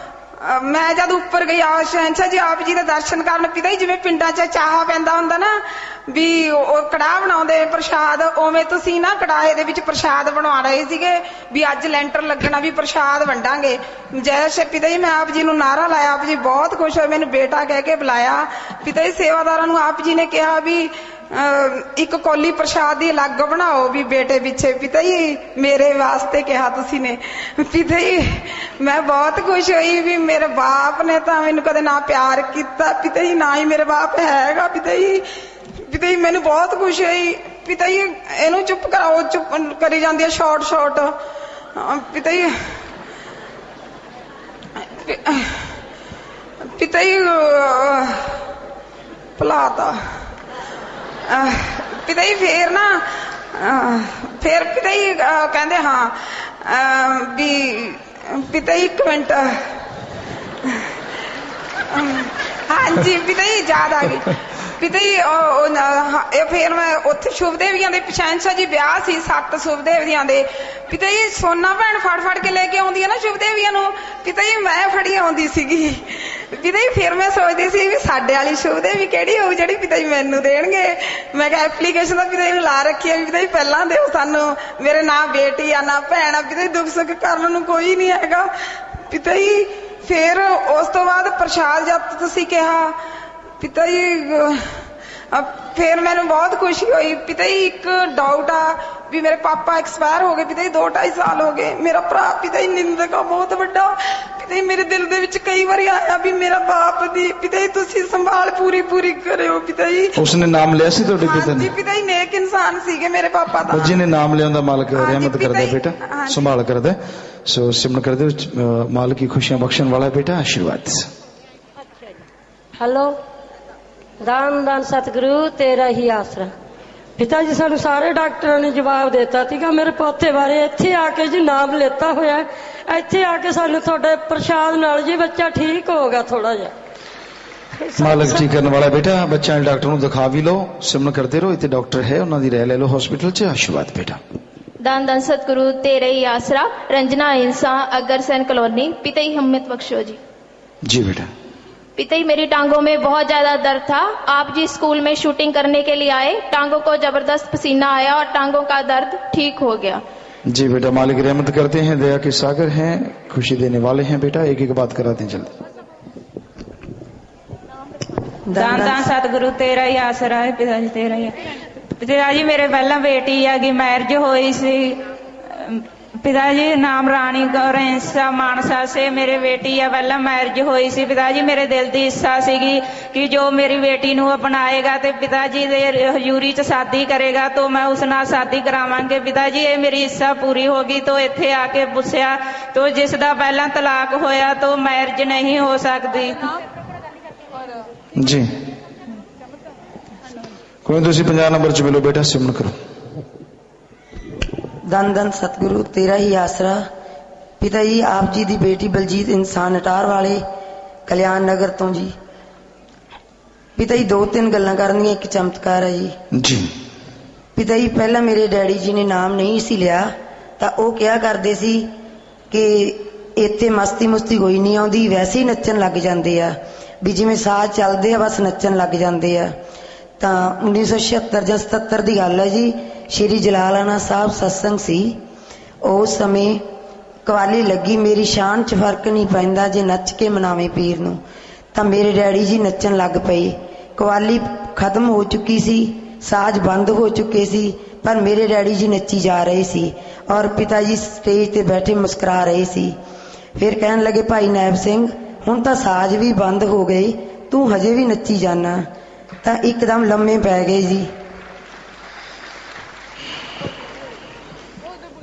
ਮੈਂ ਜਦ ਉੱਪਰ ਗਈ ਸ਼ਹਿਨशाह ਜੀ ਆਪ ਜੀ ਦੇ ਦਰਸ਼ਨ ਕਰਨ, ਪਿਤਾ ਜੀ ਜਿਵੇਂ ਪਿੰਡਾਂ 'ਚ ਚਾਹ ਪੈਂਦਾ ਹੁੰਦਾ ਨਾ ਵੀ ਉਹ ਕੜਾਹ ਬਣਾਉਂਦੇ ਪ੍ਰਸ਼ਾਦ, ਉਵੇਂ ਤੁਸੀਂ ਨਾ ਕੜਾਹੇ ਦੇ ਵਿੱਚ ਪ੍ਰਸ਼ਾਦ ਬਣਾ ਰਹੇ ਸੀਗੇ ਵੀ ਅੱਜ ਲੈਂਟਰ ਲੱਗਣਾ ਵੀ ਪ੍ਰਸ਼ਾਦ ਵੰਡਾਂਗੇ। ਜੈ ਪਿਤਾ ਜੀ ਮੈਂ ਆਪ ਜੀ ਨੂੰ ਨਾਅਰਾ ਲਾਇਆ, ਆਪ ਜੀ ਬਹੁਤ ਖੁਸ਼ ਹੋਏ, ਮੈਨੂੰ ਬੇਟਾ ਕਹਿ ਕੇ ਬੁਲਾਇਆ। ਪਿਤਾ ਜੀ ਸੇਵਾਦਾਰਾਂ ਨੂੰ ਆਪ ਜੀ ਨੇ ਕਿਹਾ ਵੀ ਇੱਕ ਕੌਲੀ ਪ੍ਰਸ਼ਾਦ ਦੀ ਅਲੱਗ ਬਣਾਓ ਵੀ ਬੇਟੇ ਪਿੱਛੇ। ਪਿਤਾ ਜੀ ਮੇਰੇ ਵਾਸਤੇ ਕਿਹਾ ਤੁਸੀਂ ਨੇ। ਪਿਤਾ ਜੀ ਮੈਂ ਬਹੁਤ ਖੁਸ਼ ਹੋਈ ਵੀ ਮੇਰੇ ਬਾਪ ਨੇ ਤਾਂ ਮੈਨੂੰ ਕਦੇ ਨਾ ਪਿਆਰ ਕੀਤਾ ਪਿਤਾ ਜੀ, ਨਾ ਹੀ ਮੇਰੇ ਬਾਪ ਹੈਗਾ। ਪਿਤਾ ਜੀ ਮੈਨੂੰ ਬਹੁਤ ਖੁਸ਼ ਹੋਈ। ਪਿਤਾ ਜੀ ਇਹਨੂੰ ਚੁੱਪ ਕਰਾਓ, ਚੁੱਪ ਕਰੀ ਜਾਂਦੀ ਹੈ ਸ਼ਾਰਟ। ਪਿਤਾ ਜੀ ਭੁਲਾਤਾ। ਪਿਤਾ ਜੀ ਫੇਰ ਪਿਤਾ ਜੀ ਕਹਿੰਦੇ ਹਾਂ ਵੀ ਪਿਤਾ ਜੀ 1 ਮਿੰਟ, ਹਾਂਜੀ ਪਿਤਾ ਜੀ ਯਾਦ ਆ ਗਈ। ਪਿਤਾ ਜੀ ਫੇਰ ਮੈਂ ਉੱਥੇ ਸ਼ੁਭਦੇਵੀਆਂ ਦੇ ਸ਼ਹਿਨशाह ਜੀ ਵਿਆਹ ਸੀ 7 ਸ਼ੁਭਦੇਵੀਆਂ ਦੇ। ਪਿਤਾ ਜੀ ਸੋਨਾ ਭੈਣ ਫੜ ਕੇ ਲੈ ਕੇ ਆਉਂਦੀ ਹੈ ਨਾ ਸ਼ੁਭਦੇਵੀਆਂ ਨੂੰ, ਪਿਤਾ ਜੀ ਮੈਂ ਫੜੀ ਆਉਂਦੀ ਸੀਗੀ। ਪਿਤਾ ਜੀ ਫਿਰ ਮੈਂ ਸੋਚਦੀ ਸੀ ਵੀ ਸਾਡੇ ਵਾਲੀ ਸ਼ੁਭਦੇਵੀ ਕਿਹੜੀ ਹੋਊ ਜਿਹੜੀ ਪਿਤਾ ਜੀ ਮੈਨੂੰ ਦੇਣਗੇ। ਮੈਂ ਕਿਹਾ ਐਪਲੀਕੇਸ਼ਨ ਤਾਂ ਪਿਤਾ ਜੀ ਨੂੰ ਲਾ ਰੱਖੀ ਹੈ ਵੀ ਪਿਤਾ ਜੀ ਪਹਿਲਾਂ ਦਿਓ ਸਾਨੂੰ, ਮੇਰੇ ਨਾ ਬੇਟੀ ਆ ਨਾ ਭੈਣ ਆ। ਪਿਤਾ ਜੀ ਦੁੱਖ ਸੁੱਖ ਕਰਨ ਨੂੰ ਕੋਈ ਨਹੀਂ ਹੈਗਾ। ਪਿਤਾ ਜੀ ਫਿਰ ਉਸ ਤੋਂ ਬਾਅਦ ਪ੍ਰਸ਼ਾਦ ਜਦ ਤੁਸੀਂ ਕਿਹਾ ਪਿਤਾ ਜੀ ਫਿਰ ਮੈਨੂੰ ਬਹੁਤ ਖੁਸ਼ੀ ਹੋਈ। ਪਿਤਾ ਜੀ ਇੱਕ ਡਾਊਟ ਆ ਵੀ ਮੇਰੇ ਪਾਪਾ ਐਕਸਪਾਇਰ ਹੋ ਗਏ ਪਿਤਾ ਜੀ 2-2.5 ਸਾਲ ਹੋ ਗਏ। ਮੇਰਾ ਭਰਾ ਪਿਤਾ ਜੀ ਨਿੰਦਕ ਆ ਬਹੁਤ ਵੱਡਾ। ਪਿਤਾ ਜੀ ਮੇਰੇ ਦਿਲ ਦੇ ਵਿੱਚ ਕਈ ਵਾਰੀ ਆਇਆ ਵੀ ਮੇਰਾ ਬਾਪ ਦੀ ਪਿਤਾ ਜੀ ਤੁਸੀਂ ਸੰਭਾਲ ਪੂਰੀ ਕਰਿਓ। ਪਿਤਾ ਜੀ ਉਸਨੇ ਨਾਮ ਲਿਆ ਸੀ ਤੁਹਾਡੇ ਪਿਤਾ ਨੇ? ਪਿਤਾ ਜੀ ਨੇਕ ਇਨਸਾਨ ਸੀਗੇ ਮੇਰੇ ਪਾਪਾ ਦਾ। ਜਿਹਨੇ ਨਾਮ ਲਿਆ ਉਹਦਾ ਮਾਲਕ ਰਹਿਮਤ ਕਰਦਾ ਬੇਟਾ, ਸੰਭਾਲ ਕਰਦਾ। ਸੋ ਸਿਮਰਨ ਕਰਦੇ ਮਾਲਕ की खुशियां बख्शण वाला बेटा, आशीर्वाद। हेलो दान सतगुरु तेरा ही आसरा। पिता जी सानू सारे डॉक्टरों ने जवाब देता ਸੀਗਾ ਮੇਰੇ ਪੋਤੇ ਬਾਰੇ। ਇੱਥੇ ਆ ਕੇ ਜੀ ਨਾਮ ਲੈਤਾ ਹੋਇਆ, ਇੱਥੇ ਆ ਕੇ ਸਾਨੂੰ ਤੁਹਾਡੇ ਪ੍ਰਸ਼ਾਦ ਨਾਲ ਜੀ ਬੱਚਾ ਠੀਕ ਹੋ ਗਿਆ ਥੋੜਾ ਜਿਹਾ। ਮਾਲਕ ਠੀਕ ਕਰਨ ਵਾਲਾ ਬੇਟਾ। ਬੱਚਿਆਂ ਦੇ ਡਾਕਟਰ ਨੂੰ ਦਿਖਾ ਵੀ ਲਓ, ਸਿਮਰਨ ਕਰਦੇ ਰਹੋ। ਇੱਥੇ ਡਾਕਟਰ ਹੈ, ਉਹਨਾਂ ਦੀ ਰਹਿ ਲੈ ਲਓ ਹਸਪੀਟਲ 'ਚ। ਆਸ਼ੀਰਵਾਦ ਬੇਟਾ। दान सतगुरु तेरे ही आसरा, रंजना इंसान अग्रसेन कॉलोनी। पिता ही हिम्मत बख्शो जी। जी बेटा। पिता ही मेरी टांगों में बहुत ज्यादा दर्द था। आप जी स्कूल में शूटिंग करने के लिए आए, टांगों को जबरदस्त पसीना आया और टांगों का दर्द ठीक हो गया। जी बेटा, मालिक रहमत करते हैं, दया के सागर हैं, खुशी देने वाले हैं बेटा। एक एक बात कराते हैं जल्दी। दान सतगुरु तेरा ही आसरा है पिताजी तेरा ही। ਪਿਤਾ ਜੀ ਮੇਰੇ ਪਹਿਲਾਂ ਬੇਟੀ ਹੈਗੀ, ਮੈਰਿਜ ਹੋਈ ਸੀ। ਪਿਤਾ ਜੀ ਨਾਮ ਰਾਣੀ ਕੌਰ ਇੰਸਾ ਮਾਨਸਾ ਸੇ ਮੇਰੀ ਬੇਟੀ ਹੈ, ਪਹਿਲਾਂ ਮੈਰਿਜ ਹੋਈ ਸੀ। ਪਿਤਾ ਜੀ ਮੇਰੇ ਦਿਲ ਦੀ ਇੱਛਾ ਸੀਗੀ ਕਿ ਜੋ ਮੇਰੀ ਬੇਟੀ ਨੂੰ ਅਪਣਾਏਗਾ ਤੇ ਪਿਤਾ ਜੀ ਦੇ ਹਜ਼ੂਰੀ ਚ ਸ਼ਾਦੀ ਕਰੇਗਾ तो मैं उस नाल शादी करावांगे। पिता जी ये मेरी इच्छा पूरी होगी। तो इत्थे आके पुछया तो जिस दा पहला तलाक होया तो मैरिज नहीं हो सकती जी। कोई तुसी 50 नंबर च मिलो बेटा, सिमरन करो। धन धन सतगुरु तेरा ही आसरा। पिता जी आप जी दी बेटी बलजीत इंसान अटार वाले कल्याण नगर तो जी। पिता जी 2-3 गल्लां करनियां, एक चमत्कार है जी। पिता जी पहला मेरे डैडी जी ने नाम नहीं सी लिया तो वो क्या करते सी कि इत्थे मस्ती मुस्ती कोई नहीं आउंदी, वैसे ही नच्चन लग जाते आ भी जिवें साज चलते आ बस नच्चन लग जाते आ। तो 1976 ਜਾਂ 77 की गल है जी। श्री जलालाना साहब सत्संग सी, उस समय कवाली लगी, मेरी शान च फर्क नहीं पैंदा जे नच के मनावे पीर नूं। तां मेरे डैडी जी नच्चन लग पए। कवाली खत्म हो चुकी सी, साज बंद हो चुके सी, पर मेरे डैडी जी नच्ची जा रहे सी और पिताजी स्टेज ते बैठे मुस्कुरा रहे सी। फिर कहन लगे भाई नैब सिंह हुण तां साज भी बंद हो गए, तू हजे भी नच्ची जाना। तां एकदम लम्मे पै गए जी।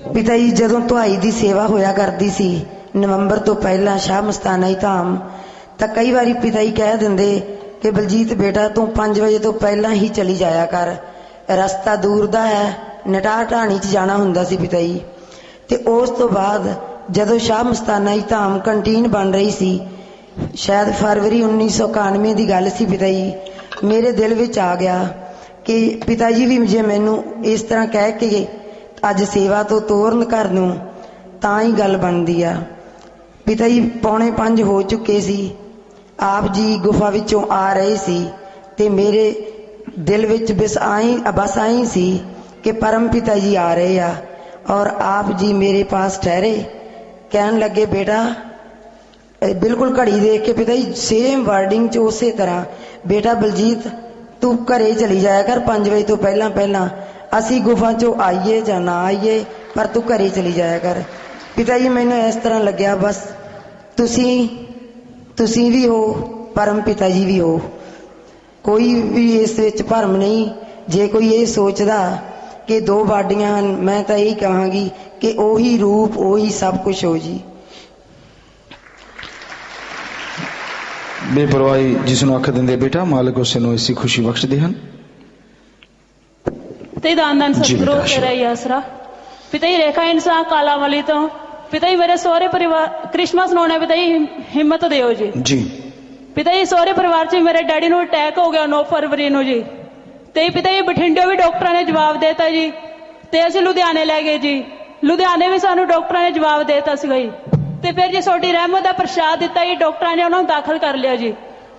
पिता जी जदों तुहाई दी सेवा होया करदी सी नवंबर तो पहला शाह मस्ताना धाम, तां कई बारी पिता जी कह दिंदे कि बलजीत बेटा तू 5 बजे तो पहला ही चली जाया कर, रस्ता दूर दा है, नटाह ढाणी च जाना हुंदा सी पिता जी। ते उस तो बाद जदों शाह मस्ताना धाम कंटीन बन रही सी, शायद फरवरी 1991 की गल सी पिता जी, मेरे दिल विच आ गया कि पिता जी भी जे मैनू इस तरह कह के अज सेवा तो तोरन घर नूं तां ही गल बनदी आ। पिता जी 4:45 हो चुके सी, आप जी गुफा विचों आ रहे सी ते मेरे दिल विच बस आई सी कि परम पिता जी आ रहे आ और आप जी मेरे पास ठहरे। कहन लगे बेटा, बिल्कुल घड़ी देख के पिता जी सेम वर्डिंग च उस तरह, बेटा बलजीत तू घरे चली जाया कर 5 बजे तो पहला पहला, असी गुफा चो आइए या ना आइए पर तू घरे चली जाया कर। पिता जी मैनू इस तरह लग्या बस तुसी भी हो, परम पिता जी भी हो, कोई भी इस विच भरम नहीं। जे कोई ये सोचदा कि 2 बाडियां हन, मैं तो यही कहांगी कि ओही रूप ओही सब कुछ हो जी। बेपरवाही जिसनों आख दिंदे बेटा मालिक उस नूं ऐसी खुशी बख्शदे हन। पिता दान दान सतगुरु तेरा ही आसरा। पिता रेखा इंसान कालावली तो पिता मेरे सहुरे परिवार क्रिसमस मनाने पिता हिम्मत दिओ जी। जी पिता सहुरे परिवार च मेरे डैडी नूं अटैक हो गया 9 फरवरी नूं जी। ते पिता बठिंडे भी डॉक्टर ने जवाब देता जी, ते असीं लुधियाने लै गए जी। लुधियाने भी सानू डॉक्टर ने जवाब देता सी ते फिर जी सोडी रहमत का प्रसाद दिता जी, डॉक्टर ने उन्होंने दाखिल कर लिया जी।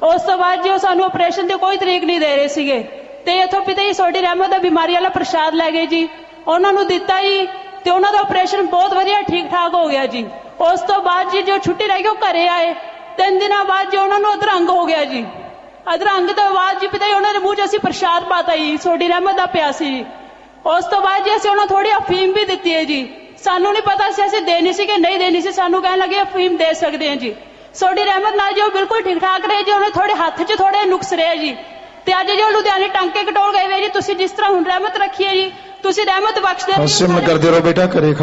उस तो बाद जी सानू ऑपरेशन की कोई तरीक नहीं दे रहे सीगे ते इथों पिता जी सोडी रहमत का बीमारी वाला प्रसाद लै गए जी, उन्होंने दिता जी ते उन्हों का ऑपरेशन बहुत वधिया ठीक ठाक हो गया जी। उस तो बाद जी जो छुट्टी रह गई घरे आए, 3 दिन बाद जी उन्होंने अधरंग हो गया जी। अधरंग तो बाद जी पिता जी उन्होंने मूँह च असीं प्रसाद पाता जी, सोडी रहमत का पिया सी जी। उस तो बाद जी असीं उन्होंने थोड़ी अफीम भी दी है जी, सानू नहीं पता सी असीं देनी सी कि नहीं देनी सी, सानू कहन लगे अफीम दे सकते हैं जी। सोडी रहमत नाल जी बिल्कुल ठीक ठाक रहे जी, उन्हें थोड़े हाथ च थोड़े नुक्स रहे जी। ते अज जो लुधियाने टांके कटोल गए जी, तुसीं जिस तरह हुण रहमत रखी है जी, तुसीं रहमत बख्शदे कर दे रहो बेटा करे।